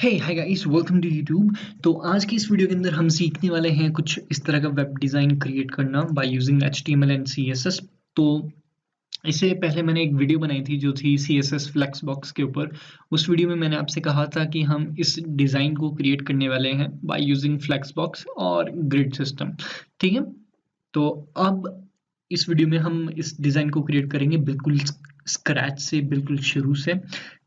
Hey hi guys, welcome to YouTube. तो आज की इस वीडियो के अंदर हम सीखने वाले हैं कुछ इस तरह का वेब डिज़ाइन क्रिएट करना by using HTML and CSS। तो इससे पहले मैंने एक वीडियो बनाई थी जो थी CSS Flexbox के ऊपर। उस वीडियो में मैंने आपसे कहा था कि हम इस डिज़ाइन को क्रिएट करने वाले हैं बाय यूजिंग Flexbox और ग्रिड सिस्टम। ठीक है, तो अब इस वीडियो में हम इस डिज़ाइन को क्रिएट करेंगे बिल्कुल स्क्रैच से, बिल्कुल शुरू से।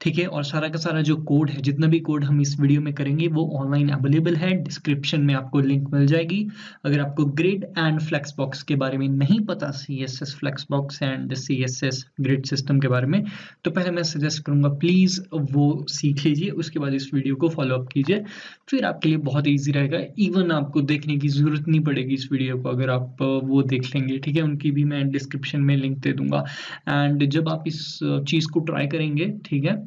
ठीक है, और सारा का सारा जो कोड है, जितना भी कोड हम इस वीडियो में करेंगे वो ऑनलाइन अवेलेबल है, डिस्क्रिप्शन में आपको लिंक मिल जाएगी। अगर आपको ग्रिड एंड फ्लेक्सबॉक्स के बारे में नहीं पता, CSS flexbox and CSS grid system के बारे में, तो पहले मैं सजेस्ट करूंगा प्लीज़ वो सीख लीजिए, उसके बाद इस वीडियो को फॉलो अप कीजिए। फिर आपके लिए बहुत ईजी रहेगा, इवन आपको देखने की ज़रूरत नहीं पड़ेगी इस वीडियो को अगर आप वो देख लेंगे। ठीक है, उनकी भी मैं डिस्क्रिप्शन में लिंक दे दूंगा। एंड जब आप इस चीज़ को ट्राई करेंगे, ठीक है,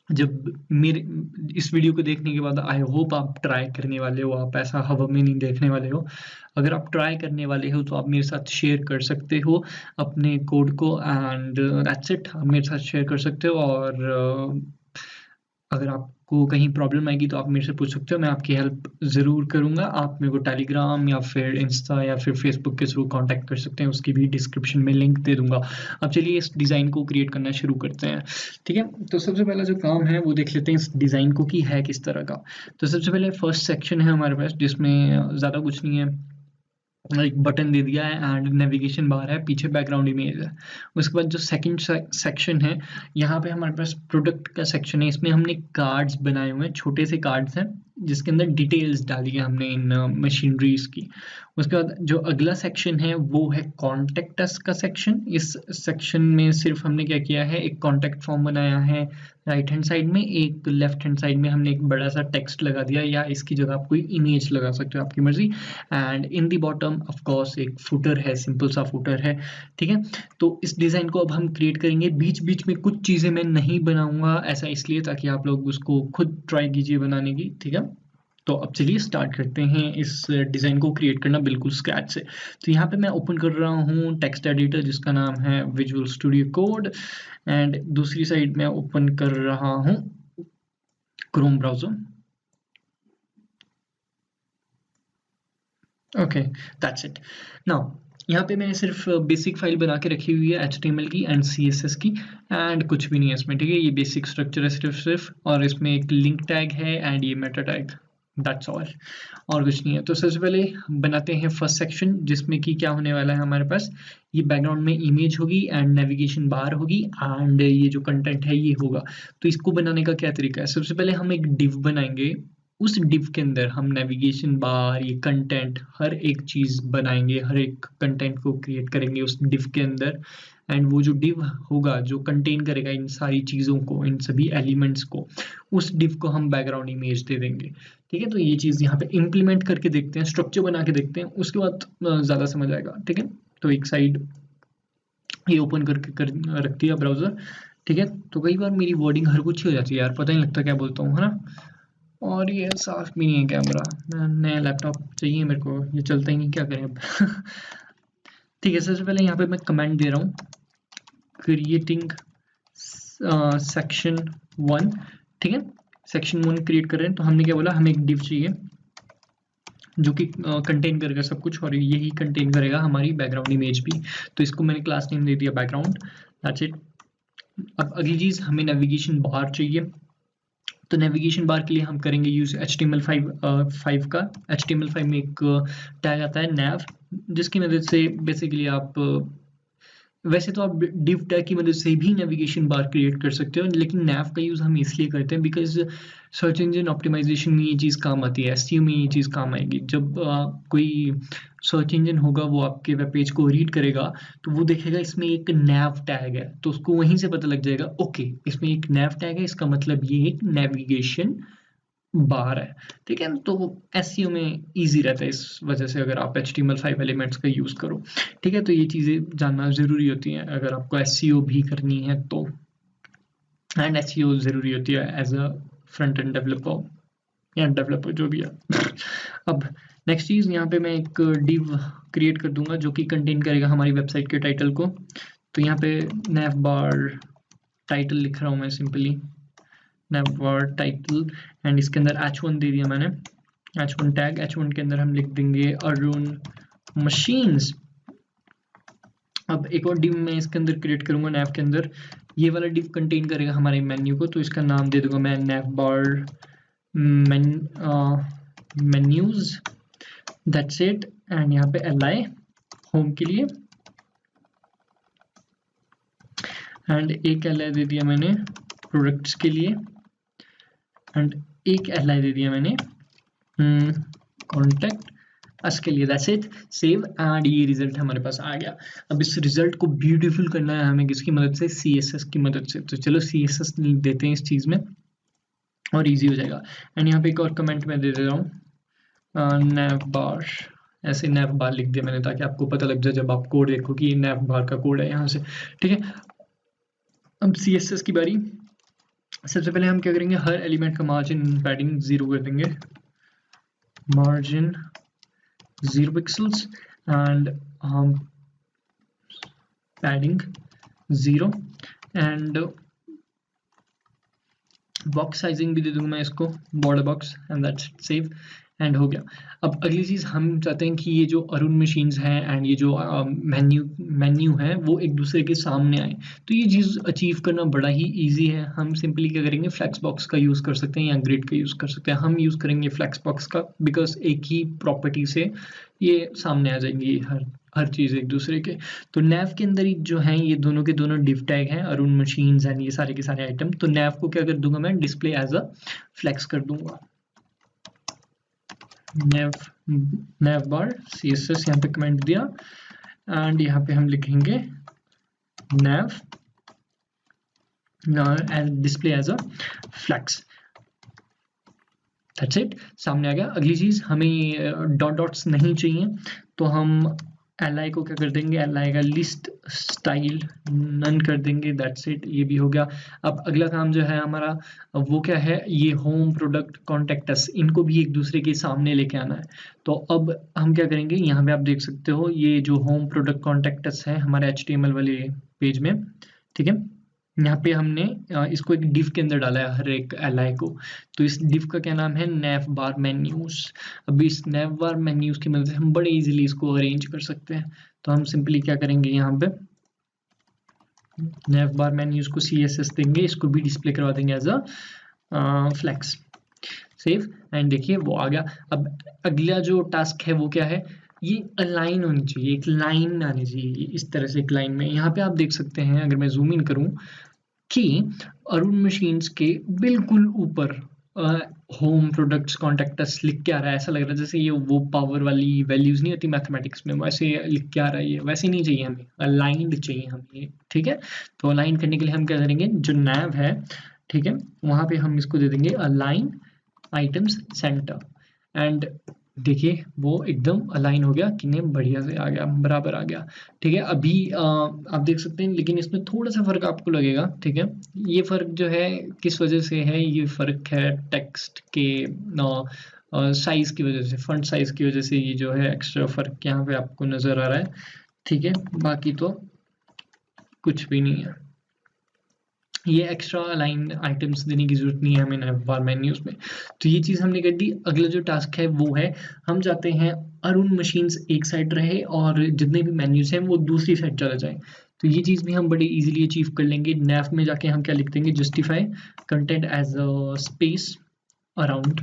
जब मेरे इस वीडियो को देखने के बाद आई होप आप ट्राई करने वाले हो, आप ऐसा हवा में नहीं देखने वाले हो। अगर आप ट्राई करने वाले हो तो आप मेरे साथ शेयर कर सकते हो अपने कोड को, एंड दैट्स इट। आप मेरे साथ शेयर कर सकते हो, और अगर आपको कहीं प्रॉब्लम आएगी तो आप मेरे से पूछ सकते हो, मैं आपकी हेल्प ज़रूर करूँगा। आप मेरे को टेलीग्राम या फिर इंस्टा या फिर फेसबुक के थ्रू कांटेक्ट कर सकते हैं, उसकी भी डिस्क्रिप्शन में लिंक दे दूँगा। अब चलिए इस डिज़ाइन को क्रिएट करना शुरू करते हैं। ठीक है, तो सबसे पहला जो काम है वो देख लेते हैं इस डिज़ाइन को कि है किस तरह का। तो सबसे पहले फर्स्ट सेक्शन है हमारे पास, जिसमें ज़्यादा कुछ नहीं है, एक बटन दे दिया है एंड नेविगेशन बार है, पीछे बैकग्राउंड इमेज है। उसके बाद जो सेकंड सेक्शन है, यहाँ पे हमारे पास प्रोडक्ट का सेक्शन है। इसमें हमने कार्ड्स बनाए हुए हैं, छोटे से कार्ड्स हैं जिसके अंदर डिटेल्स डाली है हमने इन मशीनरीज की। उसके बाद जो अगला सेक्शन है वो है कॉन्टेक्ट अस का सेक्शन। इस सेक्शन में सिर्फ हमने क्या किया है, एक कॉन्टेक्ट फॉर्म बनाया है राइट हैंड साइड में, एक लेफ्ट हैंड साइड में हमने एक बड़ा सा टेक्स्ट लगा दिया, या इसकी जगह आप कोई इमेज लगा सकते हो, आपकी मर्जी। And in the bottom of course एक फुटर है, सिंपल सा फुटर है। ठीक है, तो इस डिज़ाइन को अब हम क्रिएट करेंगे। बीच बीच में कुछ चीज़ें मैं नहीं बनाऊंगा, ऐसा इसलिए ताकि आप लोग उसको खुद ट्राई कीजिए बनाने की। ठीक है, तो अब चलिए स्टार्ट करते हैं इस डिज़ाइन को क्रिएट करना बिल्कुल स्क्रैच से। तो यहाँ पे मैं ओपन कर रहा हूँ टेक्स्ट एडिटर जिसका नाम है विजुअल स्टूडियो कोड, एंड दूसरी साइड में ओपन कर रहा हूँ Chrome browser. Okay, that's it. Now यहाँ पे मैंने सिर्फ बेसिक फाइल बना के रखी हुई है HTML की एंड CSS की, एंड कुछ भी नहीं है इसमें। ठीक है, ये बेसिक स्ट्रक्चर है सिर्फ, और इसमें एक लिंक टैग है एंड ये मेटा टैग, दैट्स ऑल, और कुछ नहीं है। तो सबसे पहले बनाते हैं फर्स्ट सेक्शन, जिसमें कि क्या होने वाला है हमारे पास, ये बैकग्राउंड में इमेज होगी एंड नेविगेशन बार होगी, एंड ये जो कंटेंट है ये होगा। तो इसको बनाने का क्या तरीका है, सबसे पहले हम एक डिव बनाएंगे। उस डिव के अंदर हम नेविगेशन बार, ये कंटेंट, हर एक चीज़ बनाएंगे, हर एक कंटेंट को क्रिएट करेंगे उस डिव के अंदर। एंड वो जो डिव होगा जो कंटेन करेगा इन सारी चीज़ों को, इन सभी एलिमेंट्स को, उस डिव को हम बैकग्राउंड इमेज दे देंगे। ठीक है, तो ये चीज़ यहाँ पे इम्प्लीमेंट करके देखते हैं, स्ट्रक्चर बना के देखते हैं, उसके बाद ज़्यादा समझ आएगा। ठीक है, तो एक साइड ये ओपन करके रख दिया ब्राउज़र। ठीक है, तो कई बार मेरी वर्डिंग हर कुछ ही हो जाती है यार, पता नहीं लगता क्या बोलता हूँ, है ना। और ये साफ भी नहीं है कैमरा, नया लैपटॉप चाहिए मेरे को, ये चलता ही नहीं, क्या करें अब। ठीक है, सबसे पहले यहाँ पे मैं कमेंट दे रहा हूँ, क्रिएटिंग सेक्शन 1। ठीक है, सेक्शन 1 क्रिएट कर रहे हैं, तो हमने क्या बोला, हमें एक डिव चाहिए जो कि कंटेन करेगा सब कुछ, और यही कंटेन करेगा हमारी बैकग्राउंड इमेज भी। तो इसको मैंने क्लास नेम दे दिया बैकग्राउंड, दैट्स इट। अब अगली चीज़, हमें नेविगेशन बार चाहिए। तो नेविगेशन बार के लिए हम करेंगे यूज HTML5 का। HTML5 में एक टैग आता है nav, जिसकी मदद से बेसिकली आप, वैसे तो आप div टैग की मदद से भी नेविगेशन बार क्रिएट कर सकते हो, लेकिन nav का यूज़ हम इसलिए करते हैं बिकॉज सर्च इंजन ऑप्टिमाइजेशन में ये चीज़ काम आती है, SEO में ये चीज़ काम आएगी। जब कोई सर्च इंजन होगा वो आपके वेब पेज को रीड करेगा, तो वो देखेगा इसमें एक nav टैग है, तो उसको वहीं से पता लग जाएगा, ओके इसमें एक nav टैग है, इसका मतलब ये एक नेविगेशन बार है। ठीक है, तो SEO में इजी रहता है इस वजह से, अगर आप HTML5 एलिमेंट्स का यूज़ करो। ठीक है, तो ये चीज़ें जानना ज़रूरी होती हैं अगर आपको SEO भी करनी है तो, एंड SEO ज़रूरी होती है as a front end developer या डेवलपर जो भी है। अब नेक्स्ट चीज़, यहाँ पे मैं एक डिव क्रिएट कर दूंगा जो कि कंटेन करेगा हमारी वेबसाइट के टाइटल को। तो यहाँ पे nav बार टाइटल लिख रहा हूँ मैं सिंपली, navbar टाइटल एंड इसके अंदर h1 दे दिया मैंने, h1 टैग, h1 के अंदर हम लिख देंगे अरुण मशीन्स। अब एक और डिव मैं इसके अंदर क्रिएट करूंगा नैव के अंदर, ये वाला डिव कंटेन करेगा हमारे मेन्यू को, तो इसका नाम दे दूंगा मैं navbar menus, that's it. And यहाँ पे li होम के लिए, एंड एक li दे दिया मैंने प्रोडक्ट्स के लिए, एंड एक li दे दिया मैंने कॉन्टैक्ट अस के लिए, दैट्स इट। सेव एंड ये रिजल्ट हमारे पास आ गया। अब इस रिजल्ट को ब्यूटीफुल करना है हमें किसकी मदद से, CSS की मदद से। तो चलो CSS देते हैं इस चीज में और इजी हो जाएगा। एंड यहाँ पे एक और कमेंट मैं दे दे रहा हूँ navbar, ऐसे navbar लिख दिया मैंने ताकि आपको पता लग जाए जब आप कोड देखो कि ये navbar का कोड है यहाँ से, ठीक है। अब CSS की बारी। सबसे पहले हम क्या करेंगे, हर एलिमेंट का मार्जिन पैडिंग 0 कर देंगे, margin 0 pixels and padding 0 and box sizing भी दे दूंगा मैं इसको, border box, and that's save and हो गया। अब अगली चीज हम चाहते हैं कि ये जो अरुण मशीन्स हैं एंड ये जो मेन्यू है वो एक दूसरे के सामने आए। तो ये चीज अचीव करना बड़ा ही इजी है। हम सिंपली क्या करेंगे, फ्लैक्स बॉक्स का यूज कर सकते हैं या ग्रिड का यूज कर सकते हैं। हम यूज करेंगे फ्लैक्स बॉक्स का, बिकॉज एक ही प्रॉपर्टी से ये सामने आ जाएंगी हर चीज एक दूसरे के। तो नैव के अंदर ही जो है ये दोनों के दोनों डिव टैग हैं, अरुण मशीन्स एंड ये सारे के सारे आइटम। तो नैव को क्या कर दूंगा मैं, डिस्प्ले एज अ फ्लेक्स कर दूंगा, नैव बार CSS यहाँ पे कमेंट दिया एंड यहाँ पे हम लिखेंगे nav display as a flex, that's it. सामने आ गया। अगली चीज, हमें डॉट डॉट्स नहीं चाहिए, तो हम li को क्या कर देंगे, li का लिस्ट स्टाइल नन कर देंगे, दैट्स इट। ये भी हो गया। अब अगला काम जो है हमारा वो क्या है, ये होम प्रोडक्ट कॉन्टैक्टस, इनको भी एक दूसरे के सामने लेके आना है। तो अब हम क्या करेंगे, यहाँ पे आप देख सकते हो ये जो होम प्रोडक्ट कॉन्टैक्टस है हमारे HTML वाले पेज में, ठीक है। यहाँ पे हमने इसको एक डिव के अंदर डाला है हर एक li को। तो इस डिव का क्या नाम है, navbar menus। अब इस navbar menus की मदद से हम बड़े इजीली इसको अरेंज कर सकते हैं। तो हम सिंपली क्या करेंगे, यहाँ पे navbar menus को CSS देंगे, इसको भी डिस्प्ले करवा देंगे as a flex, save and देखिए वो आ गया। अब अगला जो टास्क है वो क्या है, ये अलाइन होनी चाहिए, एक लाइन आनी चाहिए इस तरह से, एक लाइन में। यहाँ पे आप देख सकते हैं, अगर मैं जूम इन करूं, कि अरुण मशीन्स के बिल्कुल ऊपर होम प्रोडक्ट्स कॉन्टैक्टस लिख के आ रहा है। ऐसा लग रहा है जैसे ये वो पावर वाली वैल्यूज नहीं होती मैथमेटिक्स में, वैसे लिख के आ रहा है ये। वैसे नहीं चाहिए हमें, अलाइंड चाहिए हमें ये, ठीक है। तो अलाइन करने के लिए हम क्या करेंगे, जो नैव है, ठीक है, वहां पे हम इसको दे देंगे अलाइन आइटम्स सेंटर, एंड देखिए वो एकदम अलाइन हो गया, कितने बढ़िया से आ गया, बराबर आ गया, ठीक है। अभी आप देख सकते हैं, लेकिन इसमें थोड़ा सा फर्क आपको लगेगा, ठीक है। ये फर्क जो है किस वजह से है, ये फर्क है टेक्स्ट के साइज की वजह से, फॉन्ट साइज की वजह से ये जो है एक्स्ट्रा फर्क यहाँ पे आपको नजर आ रहा है, ठीक है। बाकी तो कुछ भी नहीं है, ये एक्स्ट्रा लाइन आइटम्स देने की जरूरत नहीं है हमें navbar मेन्यूज में। तो ये चीज हमने कर दी। अगला जो टास्क है वो है, हम चाहते हैं अरुण मशीन्स एक साइड रहे और जितने भी मेन्यूज हैं वो दूसरी साइड चला जाए। तो ये चीज भी हम बड़ी इजीली अचीव कर लेंगे। नैव में जाके हम क्या लिख देंगे, justify content as a space around,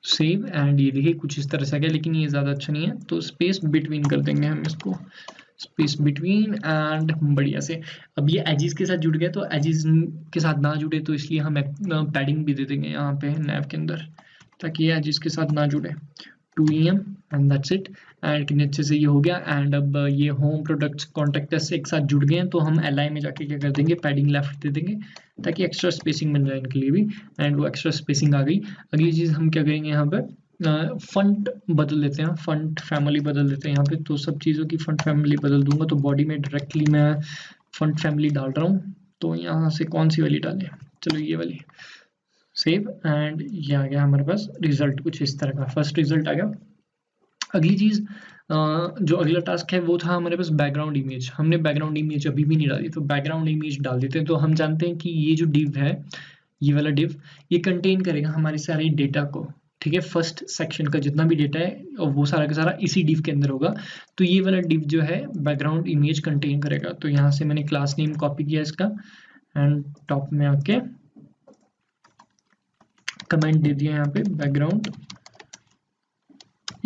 save and ये देखिए कुछ इस तरह से आ गया, लेकिन ये ज्यादा अच्छा नहीं है, तो स्पेस बिटवीन कर देंगे हम इसको, स्पेस बिटवीन एंड बढ़िया से। अब ये एजिस के साथ जुड़ गया, तो एजिस के साथ ना जुड़े तो इसलिए हम पैडिंग भी दे देंगे यहाँ पे नैव के अंदर, ताकि ये एजिस के साथ ना जुड़े, 2em and that's it. And कितने अच्छे से ये हो गया। एंड अब ये होम प्रोडक्ट्स कॉन्टैक्टस एक साथ जुड़ गए हैं, तो हम li में जाके क्या कर देंगे, पैडिंग लेफ्ट दे देंगे ताकि एक्स्ट्रा स्पेसिंग बन जाए इनके लिए भी, एंड वो एक्स्ट्रा स्पेसिंग आ गई। अगली चीज हम क्या करेंगे, यहाँ पे फंट बदल देते हैं, फंट फैमिली बदल देते हैं यहाँ पे। तो सब चीज़ों की फंट फैमिली बदल दूंगा, तो बॉडी में डायरेक्टली मैं फंट फैमिली डाल रहा हूँ, तो यहाँ से कौन सी वाली डालें, चलो ये वाली, सेव एंड ये आ गया हमारे पास रिजल्ट कुछ इस तरह का, फर्स्ट रिजल्ट आ गया। अगली चीज जो अगला टास्क है वो था हमारे पास बैकग्राउंड इमेज। हमने बैकग्राउंड इमेज अभी भी नहीं डाली, तो बैकग्राउंड इमेज डाल देते हैं। तो हम जानते हैं कि ये जो डिव है, ये वाला डिव, ये कंटेन करेगा हमारे सारे डेटा को, ठीक है। फर्स्ट सेक्शन का जितना भी डेटा है और वो सारा का सारा इसी डिव के अंदर होगा। तो ये वाला डिव जो है बैकग्राउंड इमेज कंटेन करेगा। तो यहाँ से मैंने क्लास नेम कॉपी किया इसका एंड टॉप में आके कमेंट दे दिया यहाँ पे बैकग्राउंड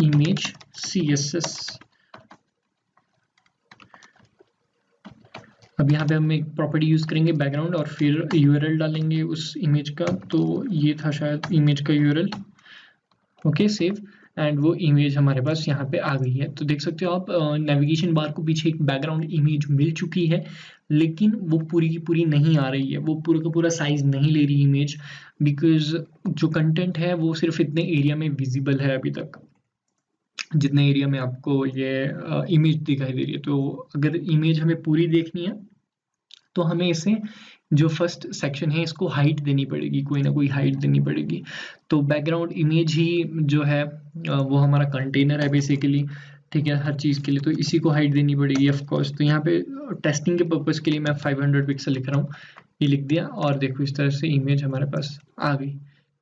इमेज CSS। अब यहाँ पे हम एक प्रॉपर्टी यूज करेंगे बैकग्राउंड और फिर URL डालेंगे उस इमेज का। तो ये था शायद इमेज का URL, ओके सेव, एंड वो इमेज हमारे पास यहाँ पे आ गई है। तो देख सकते हो आप नेविगेशन बार को पीछे एक बैकग्राउंड इमेज मिल चुकी है, लेकिन वो पूरी की पूरी नहीं आ रही है, वो पूरा का पूरा साइज नहीं ले रही इमेज, बिकॉज जो कंटेंट है वो सिर्फ इतने एरिया में विजिबल है अभी तक, जितने एरिया में आपको ये इमेज दिखाई दे रही है। तो अगर इमेज हमें पूरी देखनी है तो हमें इसे जो फर्स्ट सेक्शन है इसको हाइट देनी पड़ेगी, कोई ना कोई हाइट देनी पड़ेगी। तो बैकग्राउंड इमेज ही जो है वो हमारा कंटेनर है बेसिकली, ठीक है, हर चीज़ के लिए। तो इसी को हाइट देनी पड़ेगी ऑफ कोर्स। तो यहाँ पे टेस्टिंग के पर्पज़ के लिए मैं 500 पिक्सल लिख रहा हूँ, ये लिख दिया और देखो इस तरह से इमेज हमारे पास आ गई,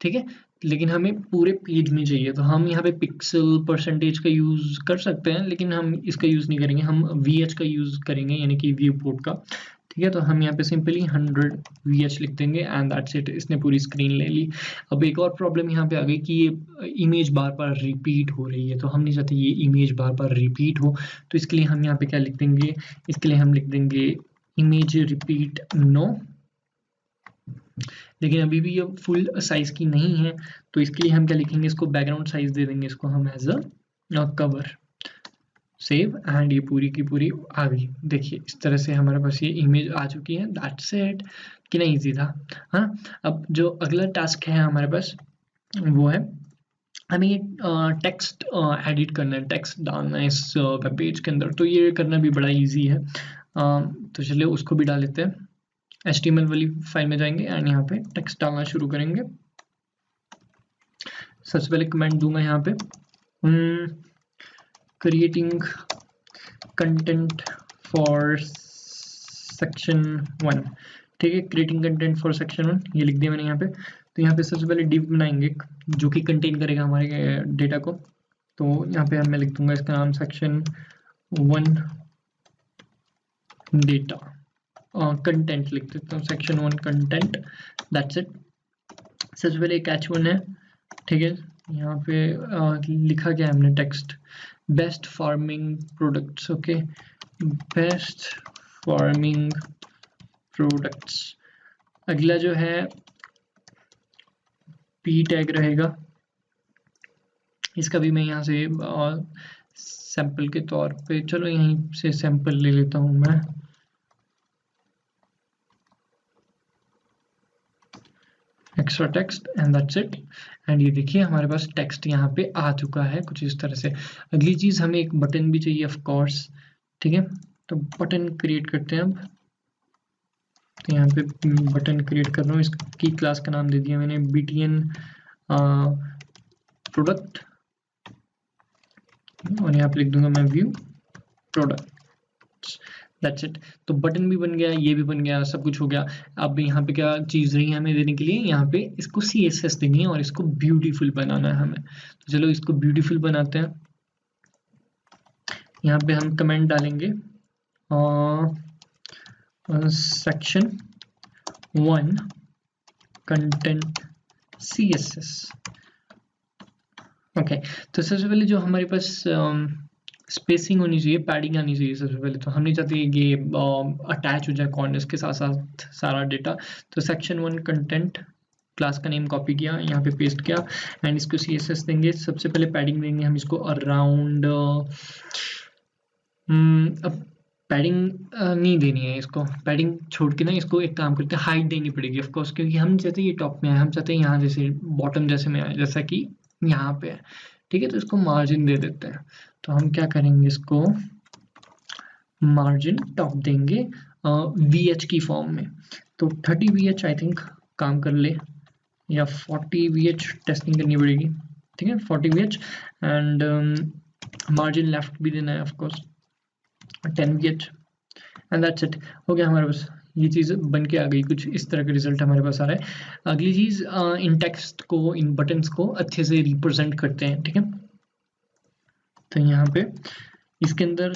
ठीक है। लेकिन हमें पूरे पेज में चाहिए, तो हम यहाँ पे पिक्सल परसेंटेज का यूज़ कर सकते हैं, लेकिन हम इसका यूज़ नहीं करेंगे, हम VH का यूज़ करेंगे, यानी कि व्यू पोर्ट का, ठीक है। तो हम यहाँ पे सिंपली 100 VH लिख देंगे एंड दैट्स इट, इसने पूरी स्क्रीन ले ली। अब एक और प्रॉब्लम यहाँ पे आ गई कि ये इमेज बार बार रिपीट हो रही है, तो हम नहीं चाहते ये इमेज बार बार रिपीट हो। तो इसके लिए हम यहाँ पे क्या लिख देंगे, इसके लिए हम लिख देंगे इमेज रिपीट नो, लेकिन अभी भी ये फुल साइज की नहीं है। तो इसके लिए हम क्या लिखेंगे, इसको बैकग्राउंड साइज दे देंगे इसको हम as a cover, save, and ये पूरी की पूरी आ गई। देखिए इस तरह से हमारे पास ये इमेज आ चुकी है, दैट्स इट। कितना इजी था, हाँ। अब जो अगला टास्क है हमारे पास वो है हमें ये टेक्स्ट एडिट करना है, टेक्स्ट डालना है इस वेब पेज के अंदर। तो ये करना भी बड़ा इजी है, तो चलिए उसको भी डाल लेते हैं। HTML वाली फाइल में जाएंगे एंड यहाँ पे टेक्स्ट डालना शुरू करेंगे। सबसे पहले कमेंट दूंगा यहाँ पे क्रिएटिंग कंटेंट फॉर सेक्शन 1, ठीक है, क्रिएटिंग कंटेंट फॉर सेक्शन 1 ये लिख दिया मैंने यहाँ पे। तो यहाँ पे सबसे पहले डिव बनाएंगे जो कि कंटेन करेगा हमारे डेटा को। तो यहाँ पे मैं लिख दूंगा इसका नाम सेक्शन 1 डेटा, कंटेंट लिख देता हूँ, सेक्शन 1 कंटेंट, दैट्स इट। सबसे पहले एक H1 है, ठीक है। यहाँ पे लिखा क्या है हमने, text best farming products, okay, best farming products. अगला जो है P टैग रहेगा, इसका भी मैं यहाँ से सैंपल के तौर पे, चलो यहीं से सैंपल ले लेता हूँ मैं, extra text, and that's it. And ये देखिए हमारे पास टेक्स्ट यहाँ पे आ चुका है कुछ इस तरह से। अगली चीज हमें एक बटन भी चाहिए ऑफ कोर्स, ठीक है। तो बटन क्रिएट करते हैं अब। तो यहाँ पे बटन क्रिएट कर रहा हूँ, इसकी क्लास का नाम दे दिया मैंने BTN प्रोडक्ट, और यहाँ पे लिख दूंगा मैं व्यू प्रोडक्ट, दैट्स इट। तो बटन भी बन गया, ये भी बन गया, सब कुछ हो गया। अब यहाँ पे क्या चीज रही है हमें देने के लिए, यहाँ पे इसको CSS देनी है और इसको ब्यूटीफुल बनाना है हमें। तो चलो इसको ब्यूटीफुल बनाते हैं। यहाँ पे हम कमेंट डालेंगे सेक्शन 1 कंटेंट CSS, ओके। तो सबसे पहले जो हमारे पास स्पेसिंग होनी चाहिए, पैडिंग आनी चाहिए सबसे पहले। तो हम नहीं चाहते ये अटैच हो जाए कॉर्नर्स के साथ साथ सारा डेटा। तो सेक्शन 1 कंटेंट, क्लास का नेम कॉपी किया, यहाँ पे पेस्ट किया एंड इसको CSS देंगे। सबसे पहले पैडिंग देंगे हम इसको अराउंड, अब पैडिंग नहीं देनी है, इसको पैडिंग छोड़ के ना इसको एक काम करते हैं, हाइट देनी पड़ेगी ऑफ कोर्स, क्योंकि हम चाहते हैं ये टॉप में आए, हम चाहते हैं यहाँ जैसे बॉटम जैसे में आए, जैसा कि यहाँ पे है, ठीक है। तो इसको मार्जिन दे देते हैं। तो हम क्या करेंगे, इसको मार्जिन टॉप देंगे VH की फॉर्म में। तो 30 VH आई थिंक काम कर ले, या 40 VH टेस्टिंग करनी पड़ेगी, ठीक है, 40 VH। एंड मार्जिन लेफ्ट भी देना है of course, 10 and that's it. हो गया हमारे पास, ये चीज़ बन के आ गई, कुछ इस तरह का रिजल्ट हमारे पास आ रहा है। अगली चीज़, इन टेक्स्ट को, इन बटन्स को अच्छे से रिप्रेजेंट करते हैं, ठीक है। तो यहाँ पे इसके अंदर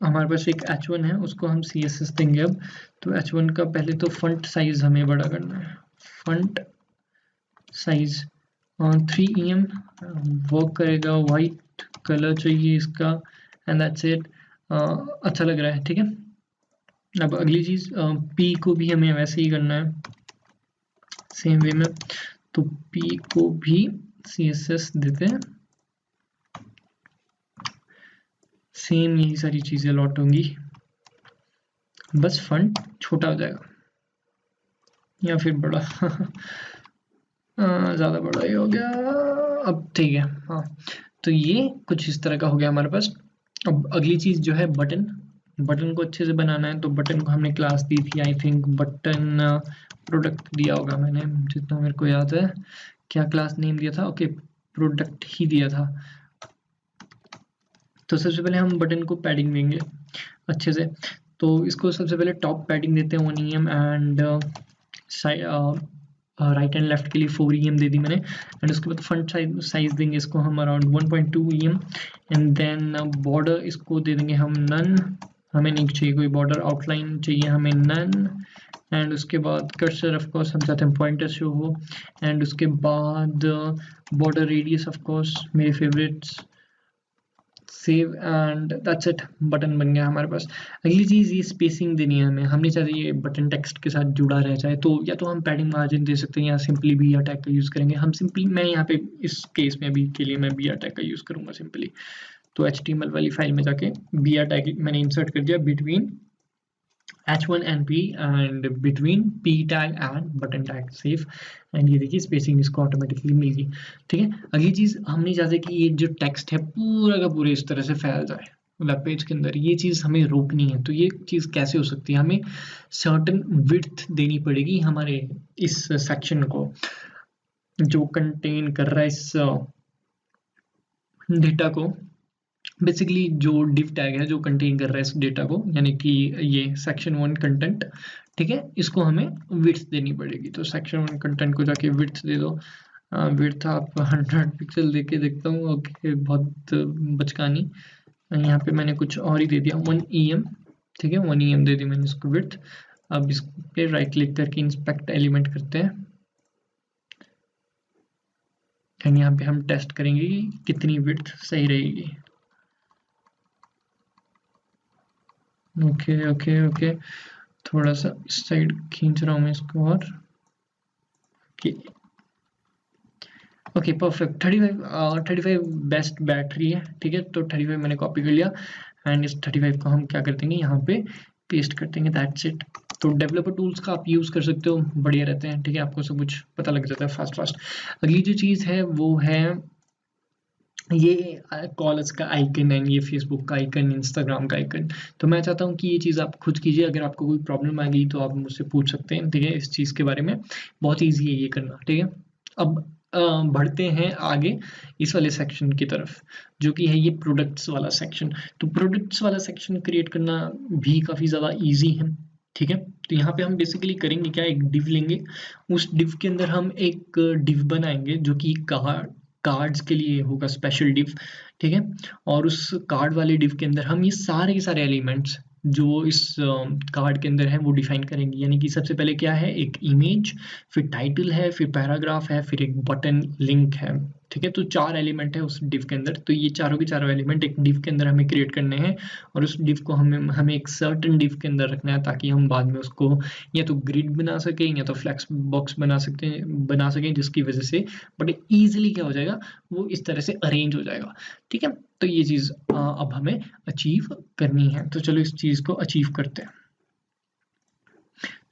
हमारे पास एक h1 है, उसको हम CSS देंगे अब। तो h1 का पहले तो फंट साइज हमें बड़ा करना है, फंट साइज 3 EM वर्क करेगा, वाइट कलर चाहिए इसका, एंड दैट्स इट। अच्छा लग रहा है, ठीक है। अब अगली चीज, p को भी हमें वैसे ही करना है सेम वे में। तो p को भी CSS देते हैं, सेम यही सारी चीजें लॉट होंगी, बस फंट छोटा हो जाएगा या फिर बड़ा ज़्यादा बड़ा ही हो गया, अब ठीक है। हाँ, तो ये कुछ इस तरह का हो गया हमारे पास। अब अगली चीज़ जो है बटन, बटन को अच्छे से बनाना है। तो बटन को हमने क्लास दी थी, आई थिंक बटन प्रोडक्ट दिया होगा मैंने, जितना मेरे को याद है। क्या क्लास नेम दिया था? ओके, प्रोडक्ट ही दिया था। तो सबसे पहले हम बटन को पैडिंग देंगे अच्छे से। तो इसको सबसे पहले टॉप पैडिंग देते हैं 1 EM, and right and left के लिए 4 EM दे दी मैंने। एंड उसके बाद फ्रंट साइज देंगे इसको हम around 1.2 EM, and then border इसको दे देंगे हम नन, हमें नहीं चाहिए कोई बॉर्डर, आउटलाइन चाहिए हमें नन। एंड उसके बाद कर्सर ऑफ कोर्स हम चाहते हैं पॉइंटर शो हो, एंड उसके बाद बॉर्डर रेडियस ऑफ कोर्स मेरे favourites, save, and that's it. Button बन गया हमारे पास। अगली चीज़, ये स्पेसिंग देनी है हमें, हम नहीं चाहते ये बटन टेक्स्ट के साथ जुड़ा रह जाए। तो या तो हम पैडिंग मार्जिन दे सकते हैं या सिंपली बी टैग का यूज़ करेंगे। हम सिंपली, मैं यहाँ पे इस केस में अभी के लिए मैं बी टैग का यूज़ करूँगा सिंपली। तो HTML वाली फाइल में जाके बी टैग मैंने इंसर्ट कर दिया between h1 and p and between p tag and button tag save, and ये देखिए स्पेसिंग इसको ऑटोमेटिकली मिल गई, ठीक है। अगली चीज, हम नहीं चाहते कि ये जो टेक्स्ट है पूरा का पूरा इस तरह से फैल जाए वेब पेज के अंदर, ये चीज हमें रोकनी है। तो ये चीज कैसे हो सकती है? हमें सर्टेन विड्थ देनी पड़ेगी हमारे इस सेक्शन को जो कंटेन कर रहा है इस डेटा को। बेसिकली जो डिव टैग है जो कंटेन कर रहा है इस डेटा को, यानी कि ये सेक्शन 1 कंटेंट, ठीक है, इसको हमें विड्थ देनी पड़ेगी। तो सेक्शन 1 कंटेंट को जाके विड्थ दे दो। विड्थ आप 100 पिक्सल दे के देखता हूँ, ओके, बहुत बचकानी। यहाँ पे मैंने कुछ और ही दे दिया, 1 EM, ठीक है, 1 EM दे दी मैंने इसको विड्थ। अब इस पे राइट क्लिक करके इंस्पेक्ट एलिमेंट करते हैं, एंड यहाँ पे हम टेस्ट करेंगे कि कितनी विड्थ सही रहेगी। ओके ओके ओके, थोड़ा सा इस साइड खींच रहा हूँ मैं इसको, और ओके परफेक्ट। 35 बेस्ट बैटरी है, ठीक है। तो 35 मैंने कॉपी कर लिया, एंड इस 35 को हम क्या कर देंगे, यहाँ पे पेस्ट कर देंगे, दैट्स इट। तो डेवलपर टूल्स का आप यूज़ कर सकते हो, बढ़िया रहते हैं, ठीक है, आपको सब कुछ पता लग जाता है फास्ट। अगली जो चीज़ है वो है ये कॉलेज का आइकन है, ये फेसबुक का आइकन, इंस्टाग्राम का आइकन। तो मैं चाहता हूँ कि ये चीज़ आप खुद कीजिए। अगर आपको कोई प्रॉब्लम आ गई तो आप मुझसे पूछ सकते हैं, ठीक है, इस चीज़ के बारे में। बहुत ईजी है ये करना, ठीक है। अब बढ़ते हैं आगे इस वाले सेक्शन की तरफ, जो कि है ये प्रोडक्ट्स वाला सेक्शन। तो प्रोडक्ट्स वाला सेक्शन क्रिएट करना भी काफ़ी ज़्यादा ईजी है, ठीक है। तो यहाँ पे हम बेसिकली करेंगे क्या, एक डिव लेंगे, उस डिव के अंदर हम एक डिव बनाएंगे जो कि कार्ड्स के लिए होगा, स्पेशल डिव, ठीक है। और उस कार्ड वाले डिव के अंदर हम ये सारे के सारे एलिमेंट्स जो इस कार्ड के अंदर है वो डिफाइन करेंगे। यानी कि सबसे पहले क्या है, एक इमेज, फिर टाइटल है, फिर पैराग्राफ है, फिर एक बटन लिंक है, ठीक है। तो 4 एलिमेंट है उस डिव के अंदर। तो ये चारों के चारों एलिमेंट एक डिव के अंदर हमें क्रिएट करने हैं, और उस डिव को हमें एक सर्टेन डिव के अंदर रखना है, ताकि हम बाद में उसको या तो ग्रिड बना सकें या तो फ्लेक्स बॉक्स बना सकें, जिसकी वजह से बट ईजिली क्या हो जाएगा, वो इस तरह से अरेंज हो जाएगा, ठीक है। तो ये चीज़ अब हमें अचीव करनी है। तो चलो इस चीज़ को अचीव करते हैं।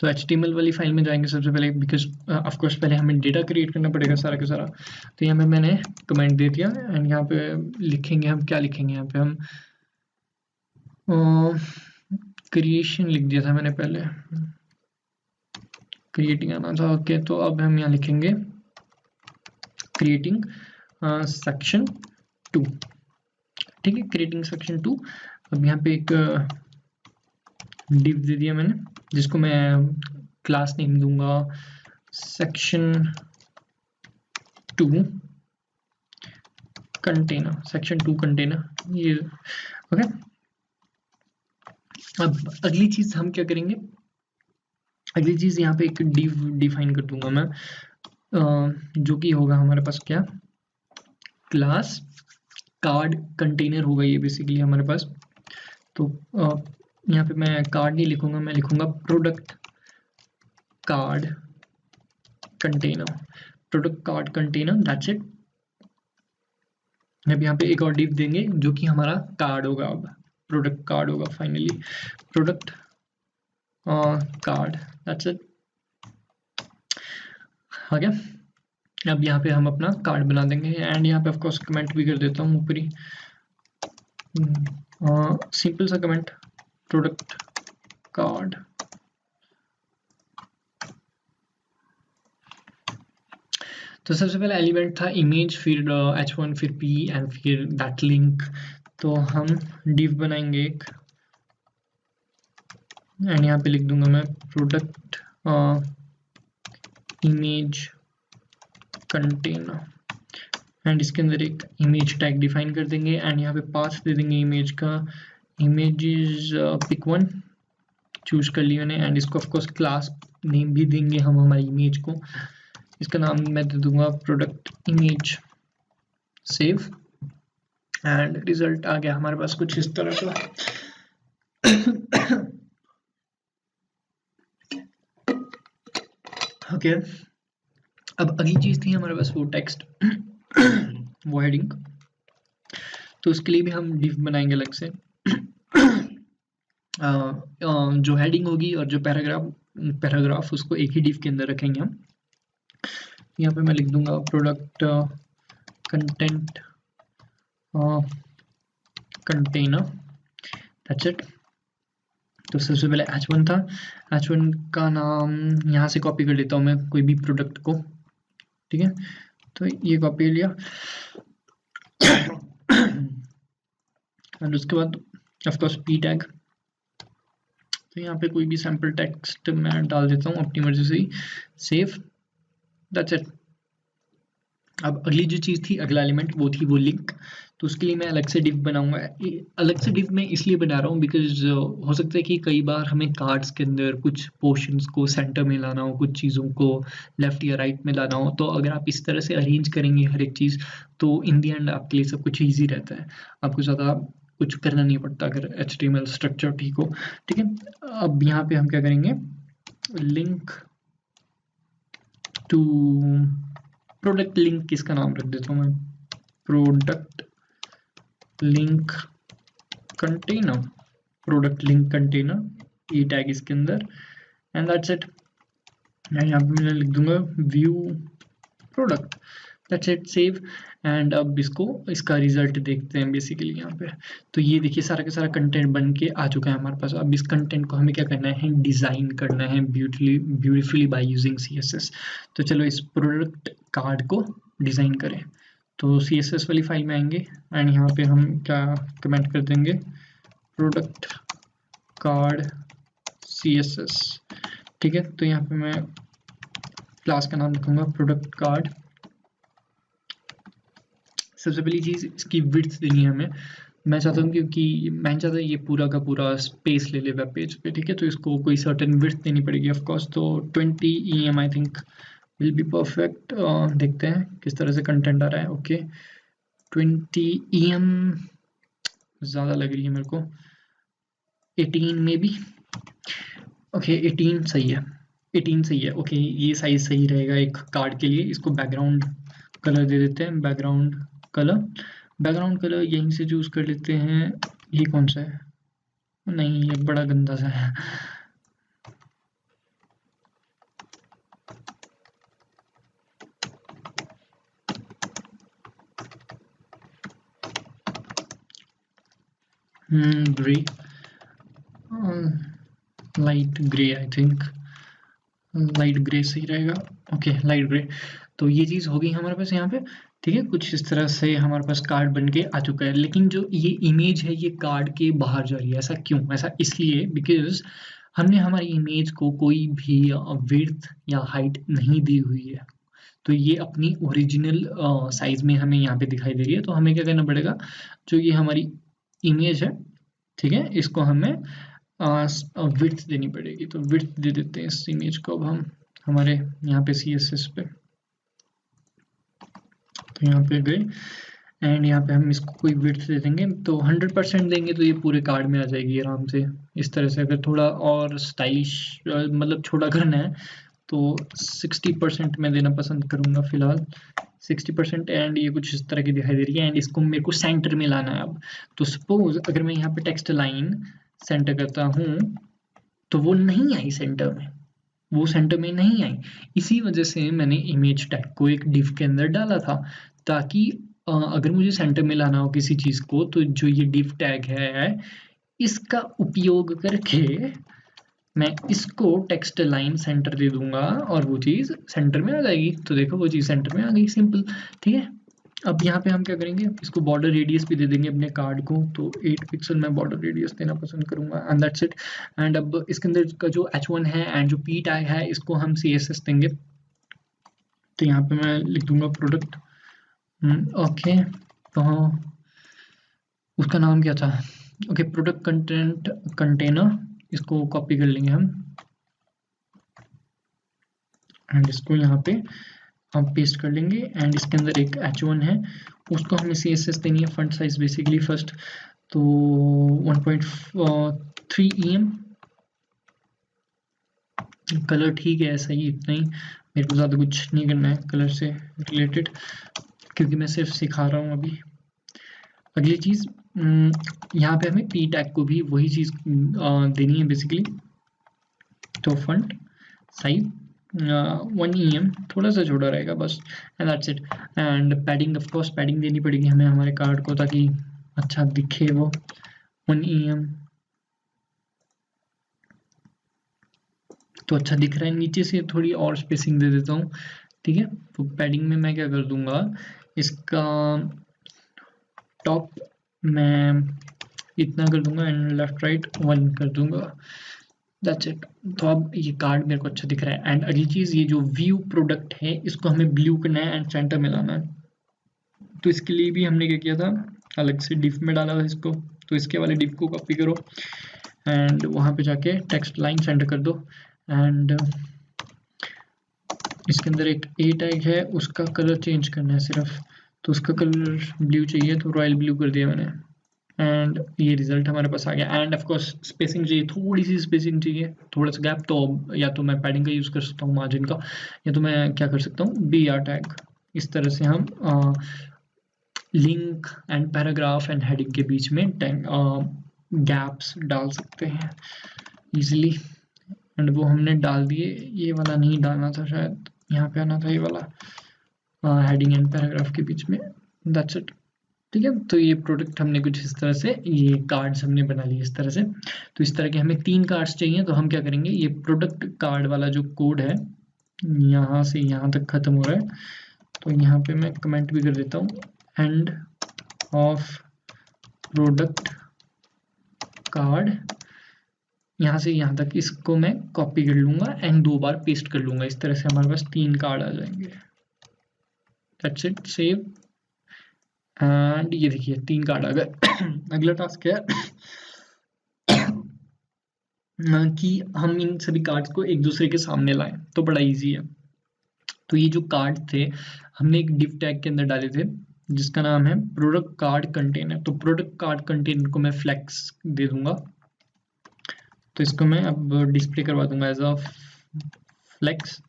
तो HTML वाली फाइल में जाएंगे सबसे पहले, बिकॉज ऑफ कोर्स पहले हमें डेटा क्रिएट करना पड़ेगा सारा का सारा। तो यहाँ पे मैंने कमेंट दे दिया, एंड यहाँ पे लिखेंगे हम, क्या लिखेंगे यहाँ पे हम, क्रिएशन लिख दिया था मैंने पहले, क्रिएटिंग आना था, ओके। तो अब हम यहाँ लिखेंगे क्रिएटिंग सेक्शन 2, ठीक है, क्रिएटिंग सेक्शन 2। अब यहाँ पे एक div दे दिया मैंने, जिसको मैं क्लास नेम दूंगा सेक्शन 2 कंटेनर, सेक्शन 2 कंटेनर, ये ओके। अब अगली चीज हम क्या करेंगे, अगली चीज यहाँ पे एक div डिफाइन कर दूंगा मैं, जो कि होगा हमारे पास क्या, क्लास कार्ड कंटेनर होगा ये बेसिकली हमारे पास। तो यहाँ पे मैं कार्ड नहीं लिखूंगा, मैं लिखूंगा product card container, product card container, that's it. अब यहाँ पे एक और डिव देंगे जो कि हमारा कार्ड होगा, अब प्रोडक्ट कार्ड होगा finally, product card, that's it. आ गया। अब यहाँ पे हम अपना कार्ड बना देंगे, एंड यहाँ पे ऑफ कोर्स कमेंट भी कर देता हूँ ऊपरी, सिंपल सा कमेंट, प्रोडक्ट कार्ड। तो सबसे पहला एलिमेंट था इमेज, फिर h1, फिर p एंड फिर दैट लिंक। तो हम div बनाएंगे एक, एंड यहाँ पे लिख दूंगा मैं प्रोडक्ट इमेज कंटेनर, एंड इसके अंदर एक इमेज टैग डिफाइन कर देंगे, एंड यहाँ पे पाथ दे देंगे इमेज का, image is pick one, choose कर लिया मैंने, एंड इसको ऑफकोर्स क्लास नेम भी देंगे हम हमारी इमेज को, इसका नाम मैं दे दूंगा product image, save, and result आ गया हमारे पास कुछ इस तरह का। ओके, अब अगली चीज थी हमारे पास वो टेक्स्ट, वो हेडिंग। तो उसके लिए भी हम div बनाएंगे अलग से, जो हेडिंग होगी और जो पैराग्राफ उसको एक ही div के अंदर रखेंगे हम। यहाँ पे मैं लिख दूंगा product content container, that's it. तो सबसे पहले h1 था, h1 का नाम यहाँ से कॉपी कर लेता हूँ मैं कोई भी प्रोडक्ट को, ठीक है, तो ये कॉपी लिया, और उसके बाद ऑफ कोर्स p टैग। तो यहाँ पे कोई भी सैम्पल टेक्स्ट मैं डाल देता हूँ अपनी मर्जी से ही, सेव, दैट्स इट। अब अगली जो चीज़ थी, अगला एलिमेंट, वो थी वो लिंक। तो उसके लिए मैं अलग से div बनाऊंगा, अलग से div मैं इसलिए बना रहा हूँ बिकॉज हो सकता है कि कई बार हमें कार्ड्स के अंदर कुछ पोर्शंस को सेंटर में लाना हो, कुछ चीज़ों को लेफ्ट या राइट में लाना हो, तो अगर आप इस तरह से अरेंज करेंगे हर एक चीज़, तो इन दी एंड आपके लिए सब कुछ ईजी रहता है, आपको ज़्यादा कुछ करना नहीं पड़ता अगर HTML स्ट्रक्चर ठीक हो, ठीक है। अब यहाँ पे हम क्या करेंगे, लिंक टू प्रोडक्ट लिंक, किसका नाम रख देता हूँ मैं, product link container, product link container, ये टैग इसके अंदर, एंड दैट्स इट। मैं यहाँ पे मैं लिख दूंगा view product, that's it, save, and अब इसका रिजल्ट देखते हैं बेसिकली यहाँ पे। तो ये देखिए सारा का सारा कंटेंट बन के आ चुका है हमारे पास। अब इस कंटेंट को हमें क्या करना है, डिजाइन करना है ब्यूटीफुली बाय यूजिंग CSS। तो चलो इस प्रोडक्ट कार्ड को डिजाइन करें। तो CSS वाली फाइल में आएंगे, एंड यहाँ पे हम क्या कमेंट कर देंगे, प्रोडक्ट कार्ड CSS, ठीक है। तो यहाँ पे मैं क्लास का नाम लिखूंगा प्रोडक्ट कार्ड। सबसे पहली चीज इसकी विड्थ देनी है हमें, मैं चाहता हूँ क्योंकि मैं चाहता हूँ ये पूरा का पूरा स्पेस ले ले वेब पेज पे, ठीक है। तो इसको कोई सर्टेन विड्थ देनी पड़ेगी ऑफ कोर्स, तो 20 EM I think will be perfect. देखते हैं किस तरह से कंटेंट आ रहा है। ओके 20 EM ज़्यादा लग रही है मेरे को, 18 में भी, ओके 18 सही है, 18 सही है। ओके ये साइज सही रहेगा एक कार्ड के लिए। इसको बैकग्राउंड कलर दे देते हैं, बैकग्राउंड कलर यहीं से चूज कर लेते हैं। ये कौन सा है, नहीं ये बड़ा गंदा सा है। Grey, light grey, I think light grey सही रहेगा। Okay, light grey. तो ये चीज़ हो गई हमारे पास यहाँ पे, ठीक है। कुछ इस तरह से हमारे पास कार्ड बन के आ चुका है, लेकिन जो ये इमेज है ये कार्ड के बाहर जा रही है। ऐसा क्यों? ऐसा इसलिए बिकॉज हमने हमारी इमेज को कोई भी विड्थ या हाइट नहीं दी हुई है, तो ये अपनी ओरिजिनल साइज में हमें यहाँ पे दिखाई दे रही है। तो हमें क्या करना पड़ेगा, जो ये हमारी इमेज है, ठीक है, इसको हमें विड्थ देनी पड़ेगी। तो विड्थ दे देते हैं इस इमेज को। अब हम हमारे यहाँ पे CSS पे, तो यहाँ पे गए एंड यहाँ पे हम इसको कोई विड्थ दे देंगे। तो 100% देंगे तो ये पूरे कार्ड में आ जाएगी आराम से। इस तरह से अगर थोड़ा और स्टाइलिश मतलब छोटा करना है तो 60% मैं देना पसंद करूँगा फिलहाल, 60%। एंड ये कुछ इस तरह की दिखाई दे रही है एंड इसको मेरे को सेंटर में लाना है अब। तो सपोज अगर मैं यहाँ पे टेक्स्ट लाइन सेंटर करता हूँ तो वो नहीं आई सेंटर में, वो सेंटर में नहीं आई। इसी वजह से मैंने इमेज टैग को एक डिव के अंदर डाला था, ताकि अगर मुझे सेंटर में लाना हो किसी चीज़ को तो जो ये डिव टैग है इसका उपयोग करके मैं इसको टेक्स्ट लाइन सेंटर दे दूंगा और वो चीज़ सेंटर में आ जाएगी। तो देखो वो चीज़ सेंटर में आ गई, सिंपल, ठीक है। अब यहाँ पे हम क्या करेंगे, इसको बॉर्डर रेडियस भी दे देंगे अपने कार्ड को। तो 8 पिक्सल मैं बॉर्डर रेडियस देना पसंद करूंगा एंड दैट्स इट। एंड अब इसके अंदर का जो H1 है एंड जो P टैग है इसको हम CSS देंगे। तो यहाँ पे मैं लिख दूंगा प्रोडक्ट, ओके। तो उसका नाम क्या था, ओके, प्रोडक्ट कंटेंट कंटेनर। इसको कॉपी कर लेंगे हम एंड इसको यहाँ पे हम पेस्ट कर लेंगे। एंड इसके अंदर एक H1 है, उसको हमें CSS देनी है फॉन्ट साइज बेसिकली फर्स्ट। तो 1.3 EM, कलर ठीक है ऐसा ही, इतना ही, मेरे को ज़्यादा कुछ नहीं करना है कलर से रिलेटेड, क्योंकि मैं सिर्फ सिखा रहा हूँ अभी। अगली चीज़, यहाँ पे हमें P टैग को भी वही चीज़ देनी है बेसिकली। तो फॉन्ट साइज 1 EM, थोड़ा सा छोटा रहेगा बस, and that's it. And padding, of course padding देनी पड़ेगी हमें हमारे कार्ड को ताकि अच्छा दिखे वो। 1 EM तो अच्छा दिख रहा है। नीचे से थोड़ी और स्पेसिंग दे देता हूँ, ठीक है। तो पैडिंग में मैं क्या कर दूंगा, इसका टॉप मैं इतना कर दूंगा एंड लेफ्ट राइट 1 कर दूंगा, दैट्स इट। तो अब ये कार्ड मेरे को अच्छा दिख रहा है। एंड अगली चीज़, ये जो व्यू प्रोडक्ट है इसको हमें ब्लू करना है एंड सेंटर में लाना है। तो इसके लिए भी हमने क्या किया था, अलग से डिफ में डाला था इसको। तो इसके वाले डिफ को कॉपी करो एंड वहाँ पे जाके टेक्स्ट लाइन सेंटर कर दो। एंड इसके अंदर एक ए टैग है, उसका कलर चेंज करना है सिर्फ। तो उसका कलर ब्लू चाहिए, तो रॉयल ब्लू कर दिया मैंने। एंड ये रिजल्ट हमारे पास आ गया। एंड ऑफ कोर्स स्पेसिंग चाहिए, थोड़ी सी स्पेसिंग चाहिए, थोड़ा सा गैप। तो या तो मैं पैडिंग का यूज़ कर सकता हूँ, मार्जिन का, या तो मैं क्या कर सकता हूँ, BR टैग। इस तरह से हम link and paragraph and heading के बीच में गैप्स डाल सकते हैं इजीली। एंड वो हमने डाल दिए, ये वाला नहीं डालना था शायद, यहाँ पे आना था ये वाला, हेडिंग एंड पैराग्राफ के बीच में, दैट्स इट, ठीक है। तो ये प्रोडक्ट हमने कुछ इस तरह से, ये कार्ड्स हमने बना लिए इस तरह से। तो इस तरह के हमें 3 कार्ड्स चाहिए। तो हम क्या करेंगे, ये प्रोडक्ट कार्ड वाला जो कोड है यहाँ से यहाँ तक खत्म हो रहा है, तो यहाँ पे मैं कमेंट भी कर देता हूँ, एंड ऑफ प्रोडक्ट कार्ड, यहाँ से यहाँ तक इसको मैं कॉपी कर लूंगा एंड 2 बार पेस्ट कर लूंगा। इस तरह से हमारे पास 3 कार्ड आ जाएंगे, दैट्स इट, सेव। एंड ये देखिए 3 कार्ड आ गए। अगला टास्क है कि हम इन सभी कार्ड्स को एक दूसरे के सामने लाएं। तो बड़ा इजी है। तो ये जो कार्ड थे हमने एक डिव टैग के अंदर डाले थे जिसका नाम है प्रोडक्ट कार्ड कंटेनर। तो प्रोडक्ट कार्ड कंटेनर को मैं फ्लेक्स दे दूंगा। तो इसको मैं अब डिस्प्ले करवा दूंगा एज अ फ्लेक्स,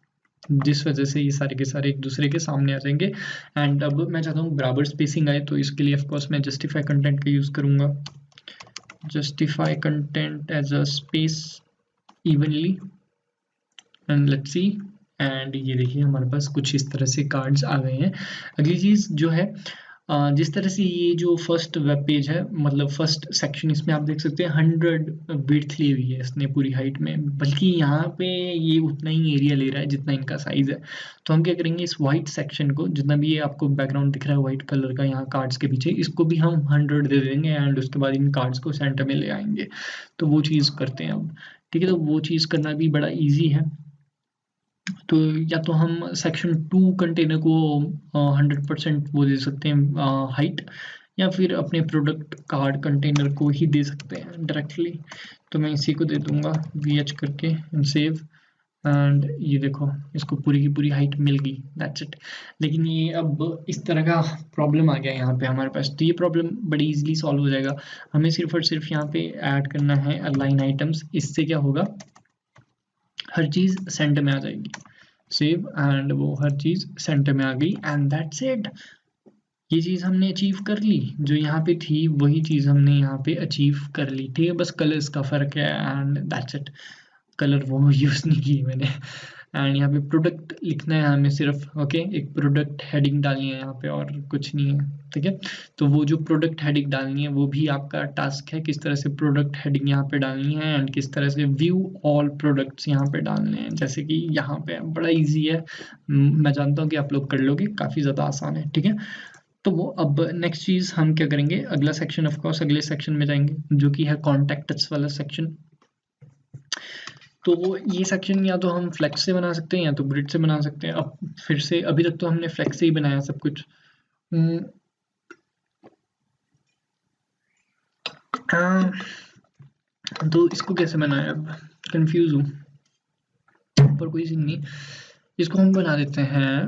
जिस वजह से ये सारे के सारे एक दूसरे के सामने आ जाएंगे। एंड अब मैं चाहता हूँ बराबर स्पेसिंग आए, तो इसके लिए ऑफकोर्स मैं जस्टिफाई कंटेंट का यूज़ करूँगा। Justify content as a space evenly and let's see. And ये देखिए हमारे पास कुछ इस तरह से कार्ड्स आ गए हैं। अगली चीज़ जो है जिस तरह से ये जो फर्स्ट वेब पेज है, मतलब फर्स्ट सेक्शन, इसमें आप देख सकते हैं 100 विड्थ ली हुई है इसने पूरी हाइट में, बल्कि यहाँ पे ये उतना ही एरिया ले रहा है जितना इनका साइज है। तो हम क्या करेंगे, इस वाइट सेक्शन को, जितना भी ये आपको बैकग्राउंड दिख रहा है व्हाइट कलर का यहाँ कार्ड्स के पीछे, इसको भी हम 100 दे देंगे एंड उसके बाद इन कार्ड्स को सेंटर में ले आएंगे। तो वो चीज़ करते हैं अब, ठीक है। तो वो चीज़ करना भी बड़ा ईजी है। तो या तो हम सेक्शन 2 कंटेनर को 100% वो दे सकते हैं हाइट, या फिर अपने प्रोडक्ट कार्ड कंटेनर को ही दे सकते हैं डायरेक्टली। तो मैं इसी को दे दूंगा VH करके एंड सेव, एंड ये देखो इसको पूरी की पूरी हाइट मिल गई, दैट्स इट। लेकिन ये अब इस तरह का प्रॉब्लम आ गया यहाँ पे हमारे पास, तो ये प्रॉब्लम बड़ी इजीली सॉल्व हो जाएगा। हमें सिर्फ और सिर्फ यहाँ पे ऐड करना है अलाइन आइटम्स। इससे क्या होगा, हर चीज़ सेंटर में आ जाएगी। सेव, एंड वो हर चीज़ सेंटर में आ गई एंड दैट्स इट। ये चीज़ हमने अचीव कर ली, जो यहाँ पे थी वही चीज़ हमने यहाँ पे अचीव कर ली, ठीक है। बस कलर्स का फ़र्क है एंड दैट्स इट। कलर वो यूज़ नहीं की मैंने। एंड यहाँ पे प्रोडक्ट लिखना है हमें सिर्फ, ओके। एक प्रोडक्ट हेडिंग डालनी है यहाँ पे, और कुछ नहीं है, ठीक है। तो वो जो प्रोडक्ट हेडिंग डालनी है वो भी आपका टास्क है, किस तरह से प्रोडक्ट हेडिंग यहाँ पे डालनी है एंड किस तरह से व्यू ऑल प्रोडक्ट्स यहाँ पे डालने हैं, जैसे कि यहाँ पे बड़ा ईजी है। मैं जानता हूँ कि आप लोग कर लोगे, काफ़ी ज़्यादा आसान है, ठीक है। तो वो अब नेक्स्ट चीज़ हम क्या करेंगे, अगला सेक्शन, ऑफ कोर्स अगले सेक्शन में जाएंगे, जो कि है कॉन्टैक्ट्स वाला सेक्शन। तो ये सेक्शन या तो हम फ्लेक्स से बना सकते हैं या तो ग्रिड से बना सकते हैं। अब फिर से, अभी तक तो हमने फ्लेक्स से ही बनाया सब कुछ। तो इसको कैसे बनाया, अब कंफ्यूज हूँ, पर कोई सीन नहीं। इसको हम बना देते हैं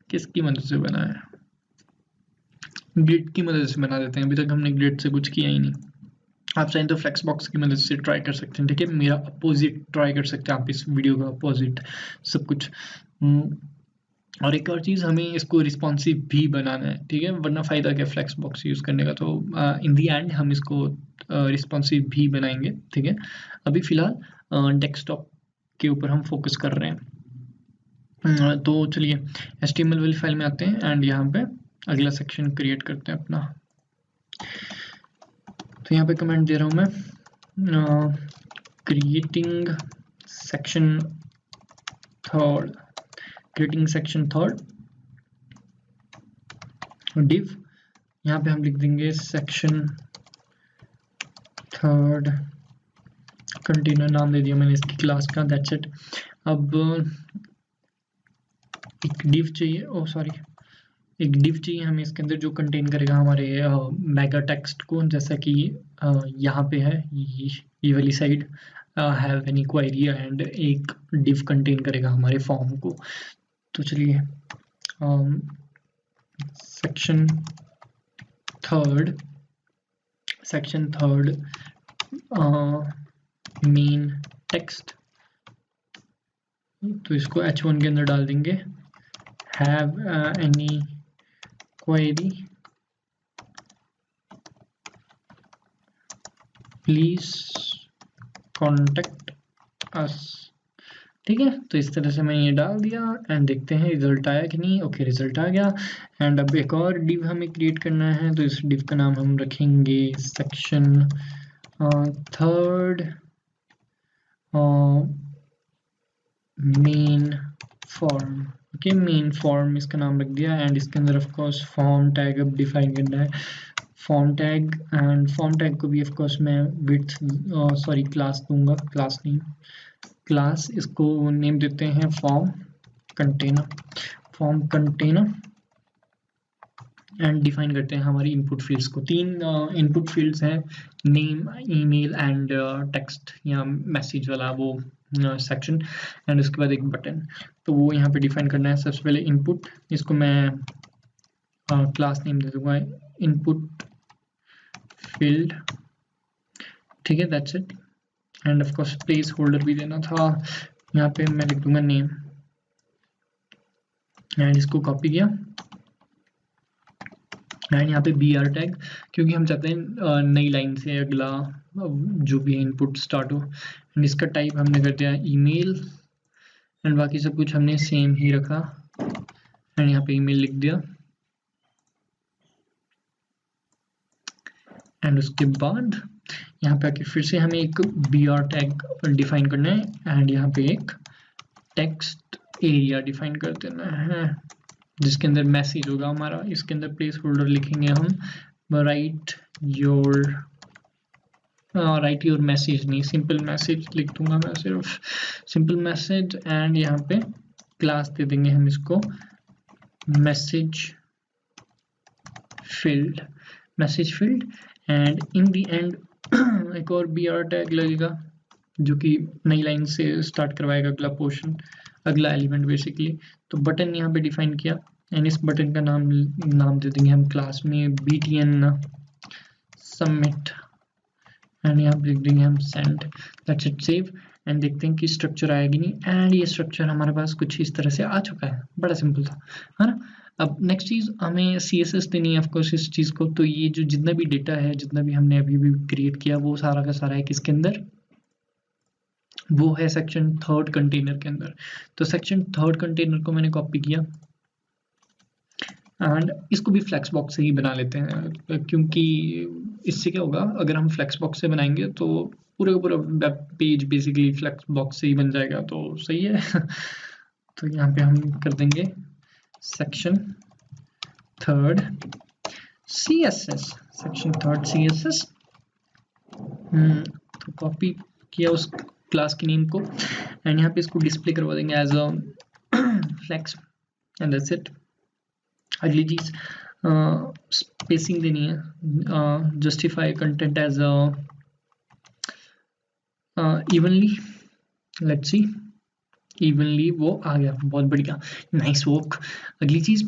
किसकी मदद से बनाया, ग्रिड की मदद से बना देते हैं। अभी तक हमने ग्रिड से कुछ किया ही नहीं। आप चाहें तो फ्लेक्स बॉक्स की मदद से ट्राई कर सकते हैं, ठीक है। मेरा अपोजिट ट्राई कर सकते हैं आप, इस वीडियो का अपोजिट सब कुछ। और एक और चीज़, हमें इसको रिस्पॉन्सिव भी बनाना है, ठीक है, वरना फ़ायदा क्या फ्लेक्स बॉक्स यूज़ करने का। तो इन दी एंड हम इसको रिस्पॉन्सिव भी बनाएंगे, ठीक है। अभी फ़िलहाल डेस्कटॉप के ऊपर हम फोकस कर रहे हैं। तो चलिए HTML वाली फाइल में आते हैं एंड यहाँ पे अगला सेक्शन क्रिएट करते हैं अपना। तो यहाँ पे कमेंट दे रहा हूँ मैं, creating section third, creating section third div. यहाँ पे हम लिख देंगे सेक्शन थर्ड कंटेनर, नाम दे दिया मैंने इसकी क्लास का, दैट्स इट। अब एक डिव चाहिए, एक डिव चाहिए हमें इसके अंदर, जो कंटेन करेगा हमारे मेगा टेक्स्ट को, जैसा कि यहाँ पे है ये वाली side, have any query, and एक डिव कंटेन करेगा हमारे फॉर्म को। तो चलिए सेक्शन थर्ड मेन टेक्स्ट, तो इसको H1 के अंदर डाल देंगे, have any query please contact us, ठीक है। तो इस तरह से मैंने ये डाल दिया एंड देखते हैं रिजल्ट आया कि नहीं। ओके, रिजल्ट आ गया। एंड अब एक और डिव हमें क्रिएट करना है, तो इस डिव का नाम हम रखेंगे section third main form, okay. Main form इसका नाम रख दिया एंड इसके अंदर ऑफ कोर्स फॉर्म टैग अब डिफाइन करना है, form tag. And form tag को भी ऑफ कोर्स मैं विड्थ क्लास दूंगा, क्लास नेम, क्लास इसको नेम देते हैं फॉर्म कंटेनर एंड डिफाइन करते हैं हमारी इनपुट फील्ड्स को। 3 इनपुट फील्ड्स हैं, नेम, ईमेल एंड टेक्स्ट या मैसेज वाला वो सेक्शन, एंड उसके बाद एक बटन। तो वो यहाँ पे डिफाइन करना है। सबसे पहले इनपुट, इसको मैं क्लास नेम दे दूंगा इनपुट फील्ड, ठीक है, that's it. End of course place holder भी देना था, यहाँ पे मैं लिख दूंगा नेम एंड इसको कॉपी किया एंड यहाँ पे br टैग, क्योंकि हम चाहते हैं नई लाइन से अगला जो भी इनपुट स्टार्ट हो। एंड इसका टाइप हमने कर दिया ईमेल एंड बाकी सब कुछ हमने सेम ही रखा एंड यहाँ पे ईमेल लिख दिया एंड उसके बाद यहाँ पे आके फिर से हमें एक br टैग डिफाइन करना है एंड यहाँ पे एक टेक्स्ट एरिया डिफाइन कर देना है जिसके अंदर मैसेज होगा हमारा। इसके अंदर प्लेस होल्डर लिखेंगे हम राइट योर मैसेज, नहीं सिंपल मैसेज लिख दूंगा मैं, सिर्फ सिंपल मैसेज एंड यहाँ पे क्लास दे देंगे हम इसको message field and in the and एक और br टैग लगेगा जो कि नई लाइन से स्टार्ट करवाएगा अगला पोर्शन, अगला एलिमेंट बेसिकली। तो बटन यहाँ पे डिफाइन किया एंड इस बटन का नाम दे देंगे हम क्लास में btn सबमिट एंड यहाँ पे लिख देंगे हम send. That's it, save and देखते हैं कि स्ट्रक्चर आएगी नहीं एंड ये स्ट्रक्चर हमारे पास कुछ इस तरह से आ चुका है। बड़ा सिंपल था, है ना। अब नेक्स्ट चीज हमें CSS देनी है ऑफकोर्स इस चीज को। तो ये जो जितना भी डेटा है, जितना भी हमने अभी भी क्रिएट किया, वो सारा का सारा है किसके अंदर, वो है सेक्शन 3rd कंटेनर के अंदर। तो सेक्शन 3rd कंटेनर को मैंने कॉपी किया एंड इसको भी फ्लेक्सबॉक्स से ही बना लेते हैं, क्योंकि इससे क्या होगा, अगर हम फ्लेक्सबॉक्स से बनाएंगे तो पूरा का पूरा वेब पेज बेसिकली फ्लेक्सबॉक्स से ही बन जाएगा, तो सही है। तो यहाँ पे हम कर देंगे section 3rd CSS, section 3rd CSS। तो कॉपी किया उस क्लास की नेम को एंड यहाँ पे इसको डिस्प्ले करवा देंगे as a flex and that's it. अगली चीज स्पेसिंग देनी है, justify content as evenly, let's see evenly, वो आ गया, बहुत बढ़िया, नाइस वर्क। अगली चीज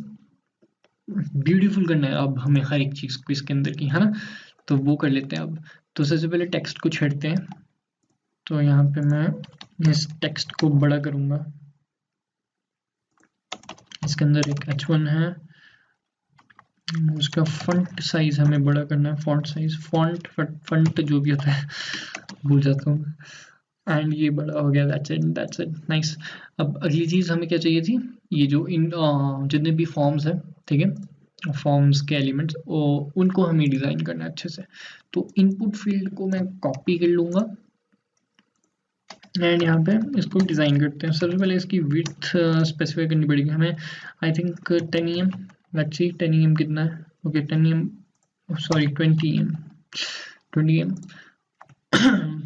ब्यूटीफुल करना है अब हमें हर एक चीज को इसके अंदर की, है ना। तो वो कर लेते हैं अब। तो सबसे पहले टेक्स्ट को छेड़ते हैं। तो यहाँ पे मैं इस टेक्स्ट को बड़ा करूंगा, इसके अंदर एक h1 है, उसका फॉन्ट साइज हमें बड़ा करना है, फॉन्ट साइज, फॉन्ट जो भी होता है भूल जाता हूँ, एंड ये बड़ा हो गया। That's it nice. अब अगली चीज हमें क्या चाहिए थी, ये जो इन जितने भी फॉर्म्स है, ठीक है, फॉर्म्स के एलिमेंट्स उनको हमें डिजाइन करना है अच्छे से। तो इनपुट फील्ड को मैं कॉपी कर लूंगा एंड यहाँ पे इसको डिजाइन करते हैं। सबसे पहले इसकी विड्थ स्पेसिफाई करनी पड़ेगी हमें, I think 10 EM। Let's see 10 EM कितना है, okay 10 EM, sorry 20 EM, 20 EM।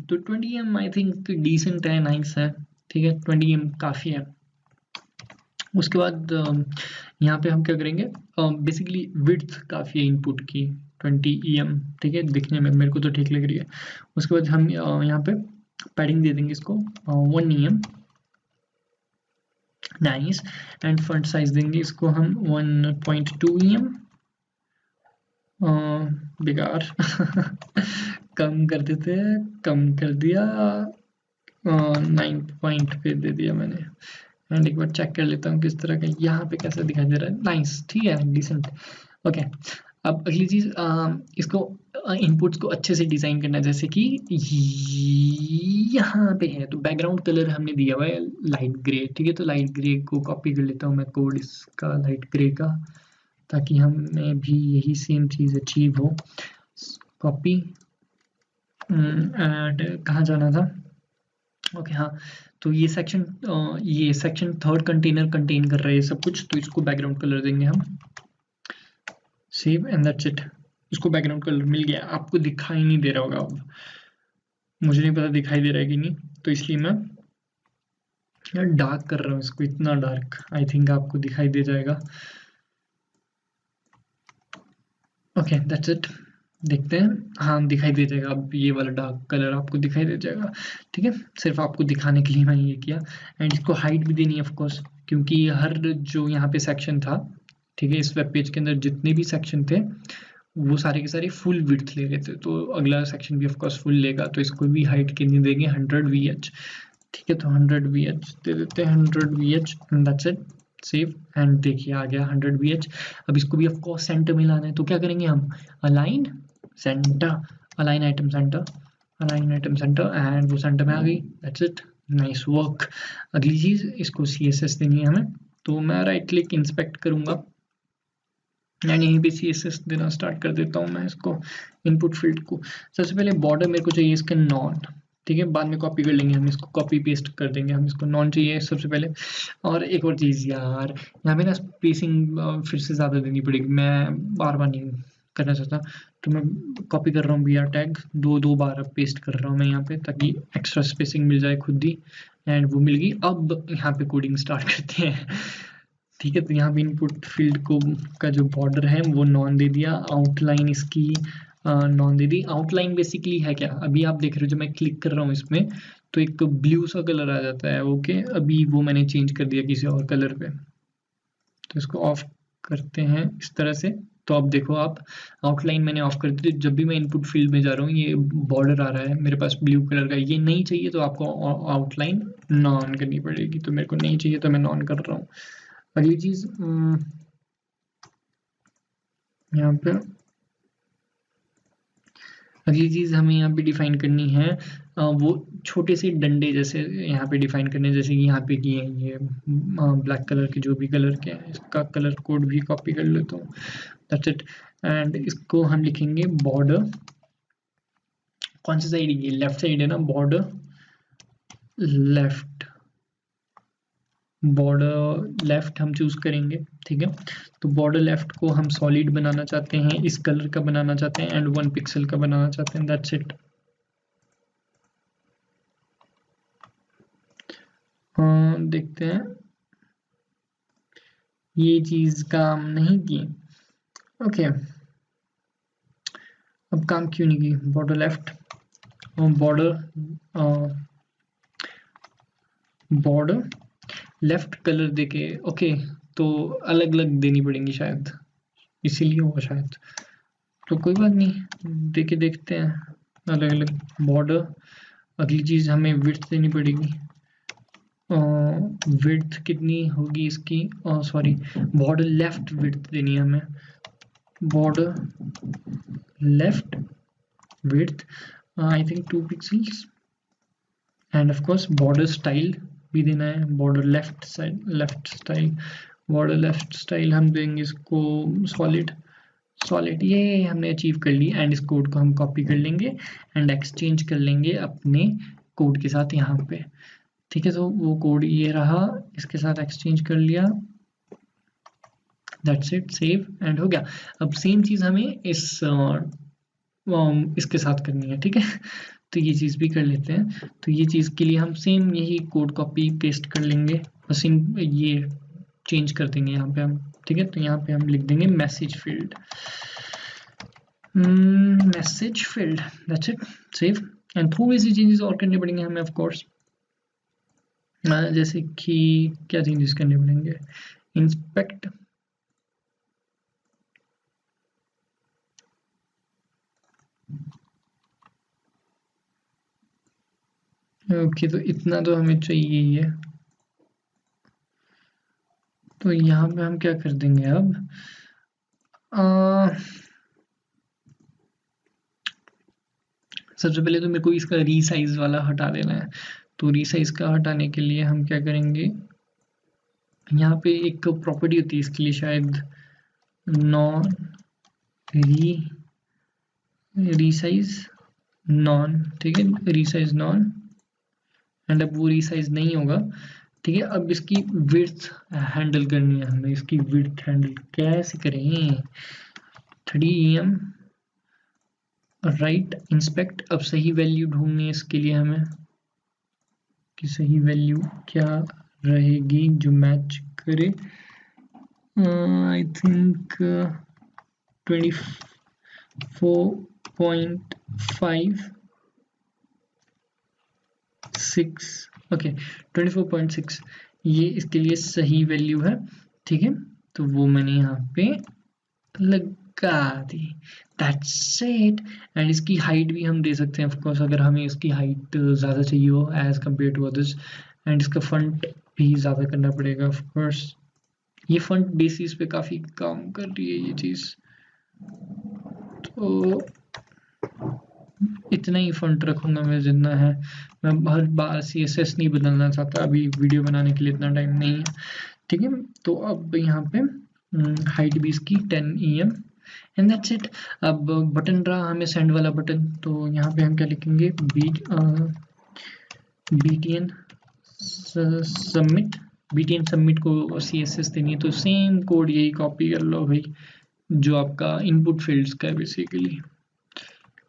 तो 20 EM आई थिंक डिसेंट है, नाइस है, ठीक है, 20 EM काफी है। उसके बाद यहाँ पे हम क्या करेंगे, बेसिकली विड्थ काफी है इनपुट की 20 EM, ठीक है, दिखने में मेरे को तो ठीक लग रही है। उसके बाद हम यहाँ पे पैडिंग दे देंगे इसको 1 EM, nice, and front size देंगे इसको हम 1.2 EM, बेकार कम कर देते हैं, कम कर दिया, 9 पॉइंट पे दे दिया मैंने। एंड एक बार चेक कर लेता हूँ किस तरह का यहाँ पे कैसा दिखाई दे रहा है, नाइस, ठीक है, डिसेंट, ओके। अब अगली चीज इसको इनपुट्स को अच्छे से डिजाइन करना है, जैसे कि यहाँ पे है। तो बैकग्राउंड कलर हमने दिया हुआ है लाइट ग्रे, ठीक है, तो लाइट ग्रे को कॉपी कर लेता हूँ मैं, कोड इसका लाइट ग्रे का, ताकि हमें भी यही सेम चीज अचीव हो। कॉपी एंड कहाँ जाना था, ओके हाँ, तो ये सेक्शन 3rd कंटेनर कंटेन कर रहा है सब कुछ, तो इसको बैकग्राउंड कलर देंगे हम, सेव एंड दैट्स इट। इसको बैकग्राउंड कलर मिल गया, आपको दिखाई नहीं दे रहा होगा, अब मुझे नहीं पता दिखाई दे रहा है कि नहीं, तो इसलिए मैं डार्क कर रहा हूँ इसको, इतना डार्क, आई थिंक आपको दिखाई दे जाएगा। ओके दैट्स इट, देखते हैं, हाँ दिखाई दे जाएगा, अब ये वाला डार्क कलर आपको दिखाई दे जाएगा, ठीक है, सिर्फ आपको दिखाने के लिए मैंने ये किया। एंड इसको हाइट भी देनी है ऑफ कोर्स, क्योंकि हर जो यहाँ पे सेक्शन था, ठीक है, इस वेब पेज के अंदर जितने भी सेक्शन थे वो सारे के सारे फुल विड्थ ले रहे थे, तो अगला सेक्शन भी ऑफ कोर्स फुल लेगा, तो इसको भी हाइट कितनी देंगे, 100 VH, ठीक है, तो 100 VH दे देते हैं, 100 VH and that's it, save and देखिए आ गया 100 VH। अब इसको भी ऑफ कोर्स सेंटर में लाना है, तो क्या करेंगे हम, align centre, align item centre, align item centre, and वो सेंटर में आ गई, दैट्स इट, नाइस वर्क। अगली चीज इसको CSS देनी है हमें, तो मैं राइट क्लिक इंस्पेक्ट करूंगा एंड यहीं पे CSS देना स्टार्ट कर देता हूँ मैं इसको इनपुट फील्ड को। सबसे पहले बॉर्डर मेरे को चाहिए इसका नॉन, ठीक है, बाद में कॉपी कर लेंगे हम इसको, कॉपी पेस्ट कर देंगे हम इसको, नॉन चाहिए सबसे पहले। और एक और चीज़ यार, यहाँ पे ना स्पेसिंग फिर से ज़्यादा देनी पड़ेगी, मैं बार बार नहीं करना चाहता, तो मैं कॉपी कर रहा हूँ BR टैग, दो बार अब पेस्ट कर रहा हूँ मैं यहाँ पे, ताकि एक्स्ट्रा स्पेसिंग मिल जाए खुद ही। एंड वो मिल गई। अब यहाँ पे कोडिंग स्टार्ट करते हैं। ठीक है, तो यहाँ पे इनपुट फील्ड को का जो बॉर्डर है वो नॉन दे दिया, आउटलाइन इसकी नॉन दे दी। आउटलाइन बेसिकली है क्या, अभी आप देख रहे हो जब मैं क्लिक कर रहा हूँ इसमें तो एक ब्लू सा कलर आ जाता है, ओके, अभी वो मैंने चेंज कर दिया किसी और कलर पे, तो इसको ऑफ करते हैं इस तरह से। तो अब देखो आप, आउटलाइन मैंने ऑफ कर दी, जब भी मैं इनपुट फील्ड में जा रहा हूँ ये बॉर्डर आ रहा है मेरे पास ब्लू कलर का। ये नहीं चाहिए तो आपको आउटलाइन नॉन करनी पड़ेगी, तो मेरे को नहीं चाहिए तो मैं नॉन कर रहा हूँ। अगली चीज यहाँ पे, अगली चीज हमें यहाँ पे डिफाइन करनी है वो छोटे से डंडे जैसे यहाँ पे डिफाइन करने, जैसे कि यहाँ पे किए हैं ये ब्लैक कलर के, जो भी कलर के हैं, इसका कलर कोड भी कॉपी कर लेता हूँ, दैट्स इट। एंड इसको हम लिखेंगे बॉर्डर, कौन सी साइड, ये लेफ्ट साइड है ना, बॉर्डर लेफ्ट, बॉर्डर लेफ्ट हम चूज करेंगे, ठीक है। तो बॉर्डर लेफ्ट को हम सॉलिड बनाना चाहते हैं, इस कलर का बनाना चाहते हैं एंड 1 पिक्सल का बनाना चाहते हैं, दैट्स इट। देखते हैं, ये चीज काम नहीं की, ओके। अब काम क्यों नहीं की, border left, border left colour देके, ओके, तो अलग अलग देनी पड़ेंगी शायद, इसीलिए हुआ शायद, तो कोई बात नहीं, देके देखते हैं अलग अलग बॉर्डर। अगली चीज हमें विड्थ देनी पड़ेगी, विड्थ कितनी होगी इसकी, सॉरी, बॉर्डर लेफ्ट विड्थ देनी है हमें, border left width I think 2 pixels. End of course border style भी देना है, border left side, left style, border left style हम देंगे इसको सॉलिड, सॉलिड, ये हमने अचीव कर ली। एंड इस कोड को हम कॉपी कर लेंगे एंड एक्सचेंज कर लेंगे अपने कोड के साथ यहाँ पे, ठीक है। तो वो कोड ये रहा, इसके साथ एक्सचेंज कर लिया, दैट्स इट, सेव एंड हो गया। अब सेम चीज हमें इसके साथ करनी है, ठीक है। तो ये चीज भी कर लेते हैं, तो ये चीज के लिए हम सेम यही कोड कॉपी पेस्ट कर लेंगे, बस ये चेंज कर देंगे यहाँ पे हम, ठीक है। तो यहाँ पे हम लिख देंगे message field, message field, that's it, save. And थोड़ी सी चेंजेस और करने पड़ेंगे हमें ऑफ कोर्स, जैसे कि क्या चेंजेस करने पड़ेंगे, इंस्पेक्ट, ओके, तो इतना तो हमें चाहिए ही है। तो यहाँ पे हम क्या कर देंगे अब, सबसे पहले तो मेरे को इसका रीसाइज वाला हटा देना है, तो रीसाइज का हटाने के लिए हम क्या करेंगे, यहाँ पे एक प्रॉपर्टी होती है इसके लिए शायद, नॉन रीसाइज नॉन, ठीक है, रीसाइज नॉन। एंड अब वो रीसाइज नहीं होगा, ठीक है। अब इसकी विड्थ हैंडल करनी है हमें, इसकी विड्थ हैंडल कैसे करें, 3em राइट इंस्पेक्ट। अब सही वैल्यू ढूंढनी है इसके लिए हमें, कि सही वैल्यू क्या रहेगी जो मैच करे, आई थिंक 24.56, ओके 24.6, ये इसके लिए सही वैल्यू है, ठीक है। तो वो मैंने यहाँ पे लगा दी, दैट्स इट। एंड इसकी हाइट भी हम दे सकते हैं ऑफ कोर्स, अगर हमें इसकी हाइट ज़्यादा चाहिए हो as compare to others. And इसका फंट भी ज़्यादा करना पड़ेगा ऑफ कोर्स, ये फंट बेसिस पे काफ़ी काम कर रही है ये चीज़, तो इतना ही फंट रखूंगा मैं जितना है, मैं हर बार CSS नहीं बदलना चाहता, अभी वीडियो बनाने के लिए इतना टाइम नहीं है। ठीक है। तो अब यहाँ पे हाइट भी इसकी 10 EM एंड दैट्स इट। अब बटन रहा हमें सेंड वाला बटन, तो यहाँ पे हम क्या लिखेंगे, BTN सबमिट। BTN सबमिट को CSS देनी है, तो सेम कोड यही कॉपी कर लो भाई, जो आपका इनपुट फील्ड्स का है बेसिकली।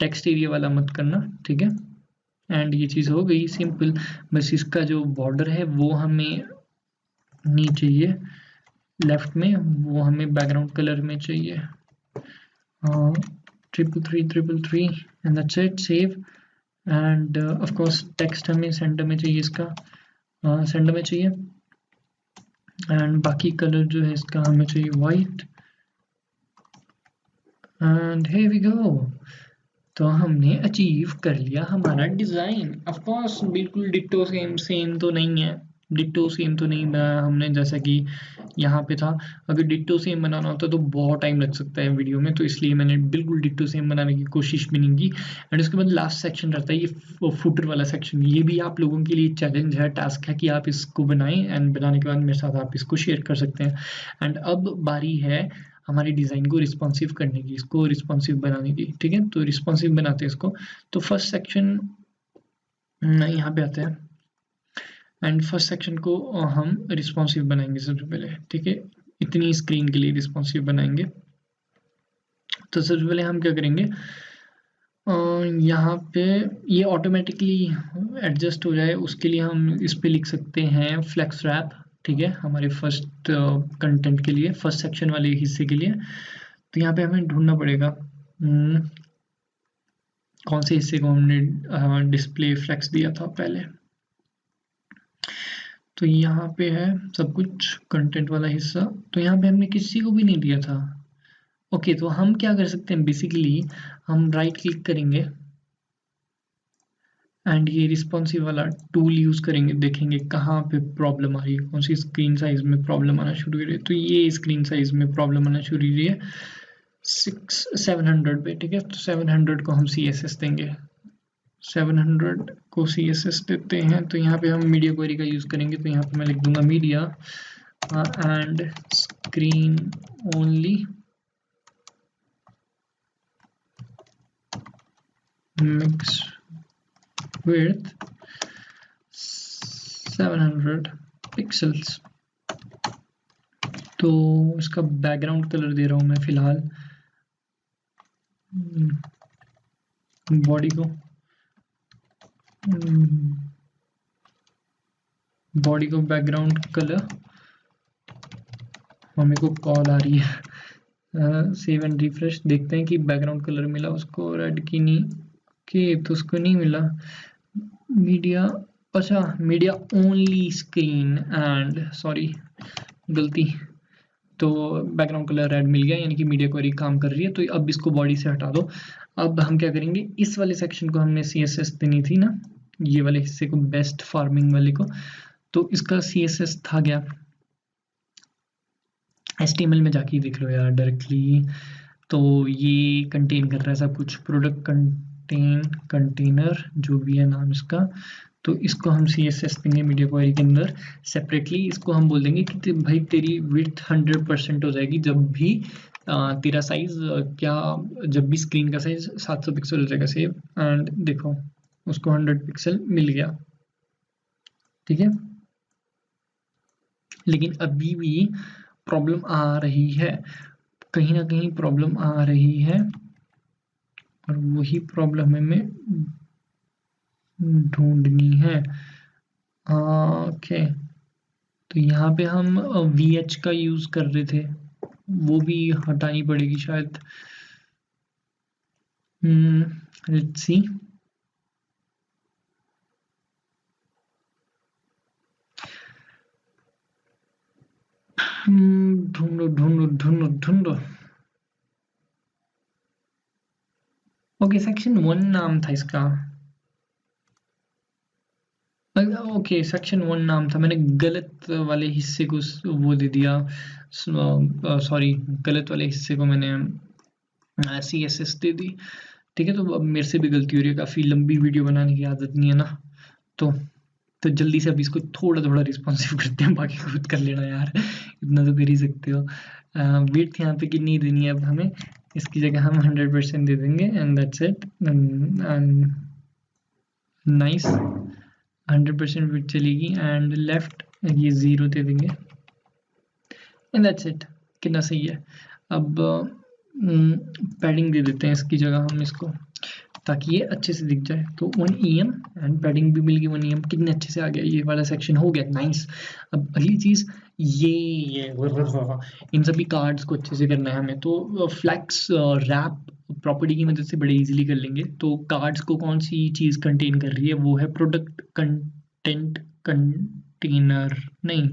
टेक्स्ट एरिया वाला मत करना, ठीक है। एंड ये चीज़ हो गई सिंपल। बस इसका जो बॉर्डर है वो हमें नहीं चाहिए लेफ्ट में, वो हमें बैकग्राउंड कलर में चाहिए 333 and that's it. Save end of course text हमें सेंटर में चाहिए, इसका सेंटर में चाहिए। एंड बाकी कलर जो है इसका हमें चाहिए white and here we go। तो हमने अचीव कर लिया हमारा डिज़ाइन। ऑफ कोर्स बिल्कुल डिट्टो सेम सेम तो नहीं है, डिट्टो सेम तो नहीं बनाया हमने जैसा कि यहाँ पे था। अगर डिट्टो सेम बनाना होता तो बहुत टाइम लग सकता है वीडियो में, तो इसलिए मैंने बिल्कुल डिट्टो सेम बनाने की कोशिश भी नहीं की। एंड उसके बाद लास्ट सेक्शन रहता है ये फुटर वाला सेक्शन। ये भी आप लोगों के लिए चैलेंज है, टास्क है कि आप इसको बनाएं एंड बनाने के बाद मेरे साथ आप इसको शेयर कर सकते हैं। एंड अब बारी है हमारे डिज़ाइन को रिस्पॉन्सिव करने की, इसको रिस्पॉन्सिव बनाने की, ठीक है। तो रिस्पॉन्सिव बनाते हैं इसको। तो फर्स्ट सेक्शन यहाँ पे आते हैं एंड फर्स्ट सेक्शन को हम रिस्पॉन्सिव बनाएंगे सबसे पहले, ठीक है। इतनी स्क्रीन के लिए रिस्पॉन्सिव बनाएंगे। तो सबसे पहले हम क्या करेंगे, यहाँ पे ये ऑटोमेटिकली एडजस्ट हो जाए उसके लिए हम इस पे लिख सकते हैं फ्लेक्स रैप, ठीक है, हमारे फर्स्ट कंटेंट के लिए, फर्स्ट सेक्शन वाले हिस्से के लिए। तो यहाँ पे हमें ढूंढना पड़ेगा कौन से हिस्से को हमने डिस्प्ले फ्लेक्स दिया था पहले। तो यहाँ पे है सब कुछ कंटेंट वाला हिस्सा, तो यहाँ पे हमने किसी को भी नहीं दिया था। ओके, तो हम क्या कर सकते हैं, बेसिकली हम राइट क्लिक करेंगे एंड ये रिस्पॉन्सिव वाला टूल यूज करेंगे, देखेंगे कहाँ पे प्रॉब्लम आ रही है, कौन सी स्क्रीन साइज में प्रॉब्लम आना शुरू हो रही है। तो ये स्क्रीन साइज में प्रॉब्लम आना शुरू हो रही है 700 पे, ठीक है। तो 700 को हम CSS देंगे, 700 को CSS देते हैं। तो यहाँ पे हम मीडिया क्वेरी का यूज करेंगे, तो यहाँ पे मैं लिख दूंगा media and screen only mix width 700 pixels. तो इसका बैकग्राउंड कलर दे रहा हूँ मैं फिलहाल बॉडी को, बैकग्राउंड कलर, मम्मी को कॉल आ रही है। सेव एंड रिफ्रेश, देखते हैं कि बैकग्राउंड कलर मिला उसको रेड की नहीं, कि तो उसको नहीं मिला। मीडिया, अच्छा media only screen and, sorry गलती, तो बैकग्राउंड कलर रेड मिल गया, यानी कि मीडिया क्वेरी काम कर रही है। तो अब इसको बॉडी से हटा दो। अब हम क्या करेंगे, इस वाले सेक्शन को हमने CSS देनी थी ना, ये वाले हिस्से को, बेस्ट फार्मिंग वाले को, तो इसका CSS था क्या, HTML में जाके देख लो यार डायरेक्टली। तो ये कंटेन कर रहा है सब कुछ, प्रोडक्ट कंटेनर जो भी है नाम इसका। तो इसको हम CSS देंगे मीडिया क्वेरी के अंदर सेपरेटली। इसको हम बोल देंगे कि भाई तेरी विड्थ 100% हो जाएगी जब भी तेरा साइज क्या, जब भी स्क्रीन का साइज 700 पिक्सल हो जाएगा सेव। एंड देखो उसको 100 पिक्सल मिल गया, ठीक है। लेकिन अभी भी प्रॉब्लम आ रही है, कहीं ना कहीं प्रॉब्लम आ रही है, और वही प्रॉब्लम हमें ढूंढनी है। ओके, तो यहाँ पे हम VH का यूज कर रहे थे, वो भी हटानी पड़ेगी शायद। लेट्स सी, ढूंढो ढूंढो ढूंढो ढूंढो। ओके, सेक्शन 1 नाम था इसका। ओके, सेक्शन 1 नाम था, मैंने गलत वाले हिस्से को वो दे दिया, सॉरी गलत वाले हिस्से को मैंने CSS दे दी, ठीक है। तो अब मेरे से भी गलती हो रही है, काफ़ी लंबी वीडियो बनाने की आदत नहीं है ना, तो तो जल्दी से अब इसको थोड़ा थोड़ा रिस्पॉन्सिव करते हैं, बाकी खुद कर लेना यार, इतना तो कर ही सकते हो। विड्थ यहाँ पे कितनी देनी है अब हमें, इसकी जगह हम 100% दे देंगे and that's it. Nice, 100% width चलेगी एंड लेफ्ट ये 0 दे देंगे एंड दैट्स इट। कितना सही है। अब पैडिंग दे देते हैं इसकी जगह हम इसको, ताकि ये अच्छे से दिख जाए। तो 1 EM एंड पैडिंग भी मिल गई 1 EM। कितने अच्छे से आ गया, ये वाला सेक्शन हो गया, नाइस। अब अगली चीज़ ये इन सभी कार्ड्स को अच्छे से करना है हमें। तो फ्लैक्स रैप प्रॉपर्टी की मदद से बड़े इजीली कर लेंगे। तो कार्ड्स को कौन सी चीज़ कंटेन कर रही है, वो है प्रोडक्ट कंटेंट कंटेनर, नहीं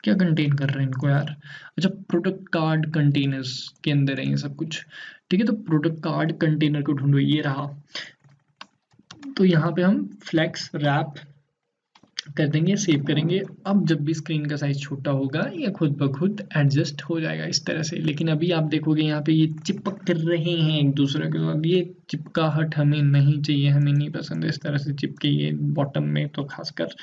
क्या कंटेन कर रहे हैं इनको यार, अच्छा प्रोडक्ट कार्ड कंटेनर्स के अंदर है ये सब कुछ, ठीक है। तो प्रोडक्ट कार्ड कंटेनर को ढूंढो, ये रहा। तो यहाँ पे हम फ्लेक्स रैप कर देंगे, सेव करेंगे। अब जब भी स्क्रीन का साइज छोटा होगा ये खुद ब खुद एडजस्ट हो जाएगा इस तरह से। लेकिन अभी आप देखोगे यहाँ पे ये चिपक कर रहे हैं एक दूसरे के साथ, ये चिपकाहट हमें नहीं चाहिए, हमें नहीं पसंद है इस तरह से चिपके ये बॉटम में तो खासकर।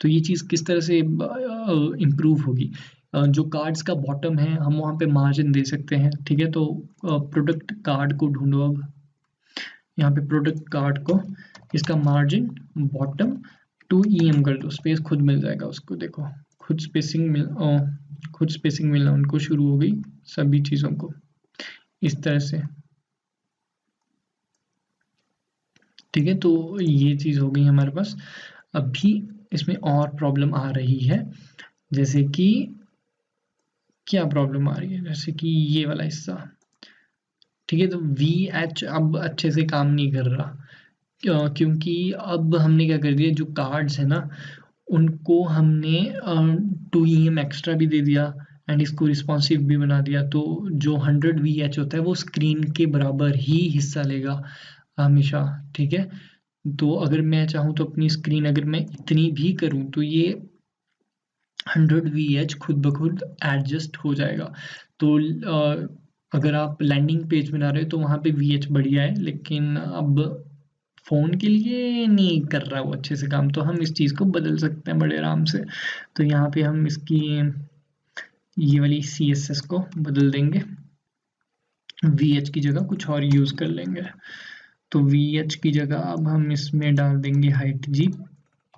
तो ये चीज़ किस तरह से इम्प्रूव होगी, जो कार्ड्स का बॉटम है हम वहाँ पे मार्जिन दे सकते हैं, ठीक है। तो प्रोडक्ट कार्ड को ढूंढो, अब यहाँ पे प्रोडक्ट कार्ड को इसका मार्जिन बॉटम 2 EM कर दो, स्पेस खुद मिल जाएगा उसको। देखो खुद स्पेसिंग मिलना उनको शुरू हो गई सभी चीज़ों को इस तरह से, ठीक है। तो ये चीज़ हो गई हमारे पास। अभी इसमें और प्रॉब्लम आ रही है, जैसे कि क्या प्रॉब्लम आ रही है, जैसे कि ये वाला हिस्सा, ठीक है। तो VH अब अच्छे से काम नहीं कर रहा, क्योंकि अब हमने क्या कर दिया, जो कार्ड्स है ना उनको हमने 2 EM एक्स्ट्रा भी दे दिया एंड इसको रिस्पॉन्सिव भी बना दिया। तो जो 100 VH होता है वो स्क्रीन के बराबर ही हिस्सा लेगा हमेशा, ठीक है। तो अगर मैं चाहूँ तो अपनी स्क्रीन अगर मैं इतनी भी करूँ तो ये 100 VH खुद ब खुद एडजस्ट हो जाएगा। तो अगर आप लैंडिंग पेज बना रहे हो तो वहाँ पे VH बढ़िया है, लेकिन अब फ़ोन के लिए नहीं कर रहा वो अच्छे से काम, तो हम इस चीज़ को बदल सकते हैं बड़े आराम से। तो यहाँ पे हम इसकी ये वाली CSS को बदल देंगे, VH की जगह कुछ और यूज़ कर लेंगे। तो VH की जगह अब हम इसमें डाल देंगे हाइट G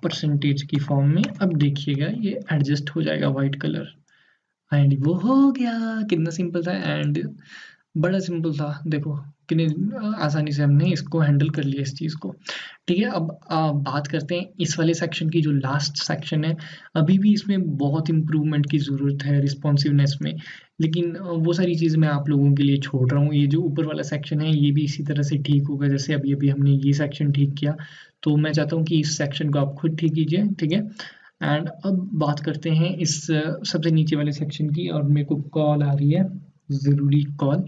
परसेंटेज की फॉर्म में। अब देखिएगा ये एडजस्ट हो जाएगा वाइट कलर एंड वो हो गया। कितना सिंपल था एंड बड़ा सिंपल था, देखो कितनी आसानी से हमने इसको हैंडल कर लिया इस चीज़ को, ठीक है। अब बात करते हैं इस वाले सेक्शन की, जो लास्ट सेक्शन है। अभी भी इसमें बहुत इम्प्रूवमेंट की ज़रूरत है रिस्पॉन्सिवनेस में, लेकिन वो सारी चीज़ मैं आप लोगों के लिए छोड़ रहा हूँ। ये जो ऊपर वाला सेक्शन है ये भी इसी तरह से ठीक होगा जैसे अभी अभी हमने ये सेक्शन ठीक किया। तो मैं चाहता हूँ कि इस सेक्शन को आप खुद ठीक कीजिए, ठीक है। एंड अब बात करते हैं इस सबसे नीचे वाले सेक्शन की, और मेरे को कॉल आ रही है, ज़रूरी कॉल,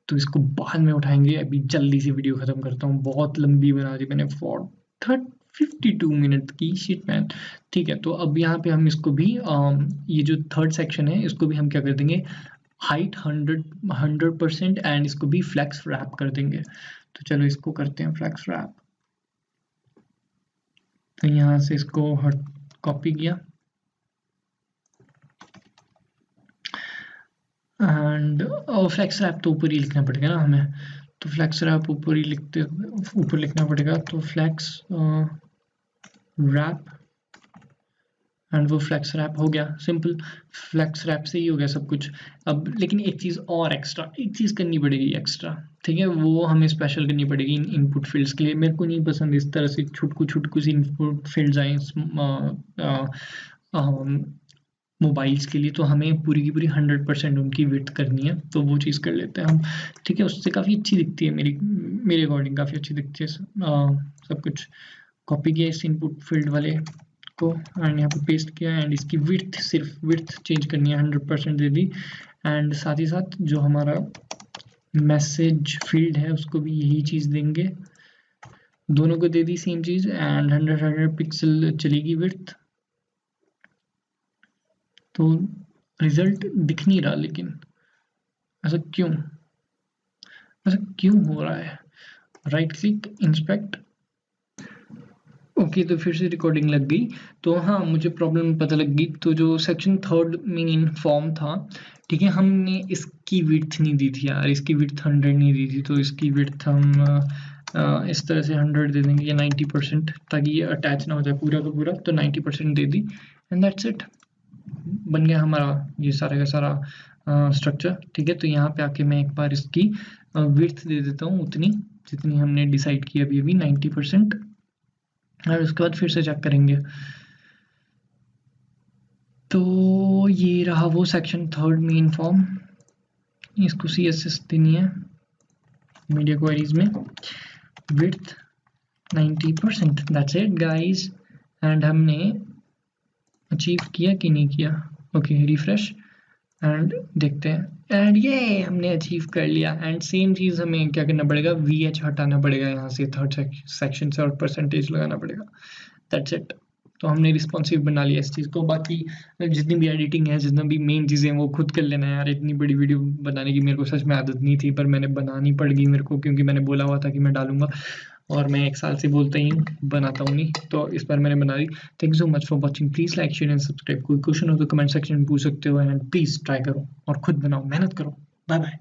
तो इसको बाद में उठाएंगे। अभी जल्दी से वीडियो ख़त्म करता हूँ, बहुत लंबी बना दी मैंने, 52 मिनट की शिट मैन, ठीक है। तो अब यहाँ पे हम इसको भी ये जो थर्ड सेक्शन है इसको भी हम क्या कर देंगे, हाइट 100% एंड इसको भी फ्लैक्स रैप कर देंगे। तो चलो इसको करते हैं फ्लैक्स रैप। तो यहाँ से इसको कॉपी किया एंड फ्लैक्स रैप तो ऊपर ही लिखना पड़ेगा ना हमें, तो फ्लैक्स रैप ऊपर ही ऊपर लिखना पड़ेगा। तो फ्लैक्स रैप एंड वो फ्लैक्स रैप हो गया, सिंपल फ्लैक्स रैप से ही हो गया सब कुछ। अब लेकिन एक चीज़ और एक्स्ट्रा, एक चीज़ करनी पड़ेगी एक्स्ट्रा, ठीक है। वो हमें स्पेशल करनी पड़ेगी इन इनपुट फील्ड्स के लिए। मेरे को नहीं पसंद इस तरह से छुटकू छुटकू सी इनपुट फील्ड्स आए मोबाइल्स के लिए। तो हमें पूरी की पूरी 100% उनकी विड्थ करनी है, तो वो चीज़ कर लेते हैं हम, ठीक है। उससे काफ़ी अच्छी दिखती है, मेरे अकॉर्डिंग काफ़ी अच्छी दिखती है सब कुछ। कॉपी किया इस इनपुट फील्ड वाले को एंड यहाँ पे पेस्ट किया एंड इसकी विड्थ, सिर्फ विड्थ चेंज करनी है, 100% दे दी। एंड साथ ही साथ जो हमारा मैसेज फील्ड है उसको भी यही चीज़ देंगे, दोनों को दे दी सेम चीज़ एंड 100 पिक्सल चलेगी विड्थ। तो रिजल्ट दिख नहीं रहा, लेकिन ऐसा क्यों हो रहा है। राइट क्लिक इंस्पेक्ट, ओके, तो फिर से रिकॉर्डिंग लग गई। तो हाँ, मुझे प्रॉब्लम पता लग गई। तो जो सेक्शन थर्ड मेन फॉर्म था, ठीक है, हमने इसकी विड्थ नहीं दी थी यार, इसकी विड्थ 100 नहीं दी थी। तो इसकी विड्थ हम इस तरह से 100 दे देंगे या 90%, ताकि ये अटैच ना हो जाए पूरा का पूरा। तो 90% दे दी एंड दैट्स इट, बन गया हमारा ये सारा का सारा स्ट्रक्चर। ठीक है, तो यहाँ पे आके मैं एक बार इसकी विड्थ दे देता हूँ उतनी जितनी हमने डिसाइड की अभी अभी, 90%। और उसके बाद फिर से चेक करेंगे। तो ये रहा वो सेक्शन थर्ड मेन फॉर्म। इसको CSS देनी है मीडिया क्वेरीज में, width 90%। That's it guys. And हमने अचीव किया कि नहीं किया? ओके, रिफ्रेश एंड देखते हैं। एंड ये हमने अचीव कर लिया। एंड सेम चीज़ हमें क्या करना पड़ेगा, VH हटाना पड़ेगा यहाँ से थर्ड सेक्शन से, और परसेंटेज लगाना पड़ेगा। That's it. तो हमने रिस्पॉन्सिव बना लिया इस चीज़ को। बाकी जितनी भी एडिटिंग है, जितना भी मेन चीज़ें हैं, वो खुद कर लेना है यार। इतनी बड़ी वीडियो बनाने की मेरे को सच में आदत नहीं थी, पर मैंने बनानी पड़ गई मेरे को, क्योंकि मैंने बोला हुआ था कि मैं डालूंगा, और मैं 1 साल से बोलता ही हूँ, बनाता हूँ नहीं। तो इस बार मैंने बना दी। Thank you so much for watching. Please like, share and subscribe. कोई क्वेश्चन हो तो कमेंट सेक्शन में पूछ सकते हो। एंड प्लीज़ ट्राई करो और खुद बनाओ, मेहनत करो। Bye bye.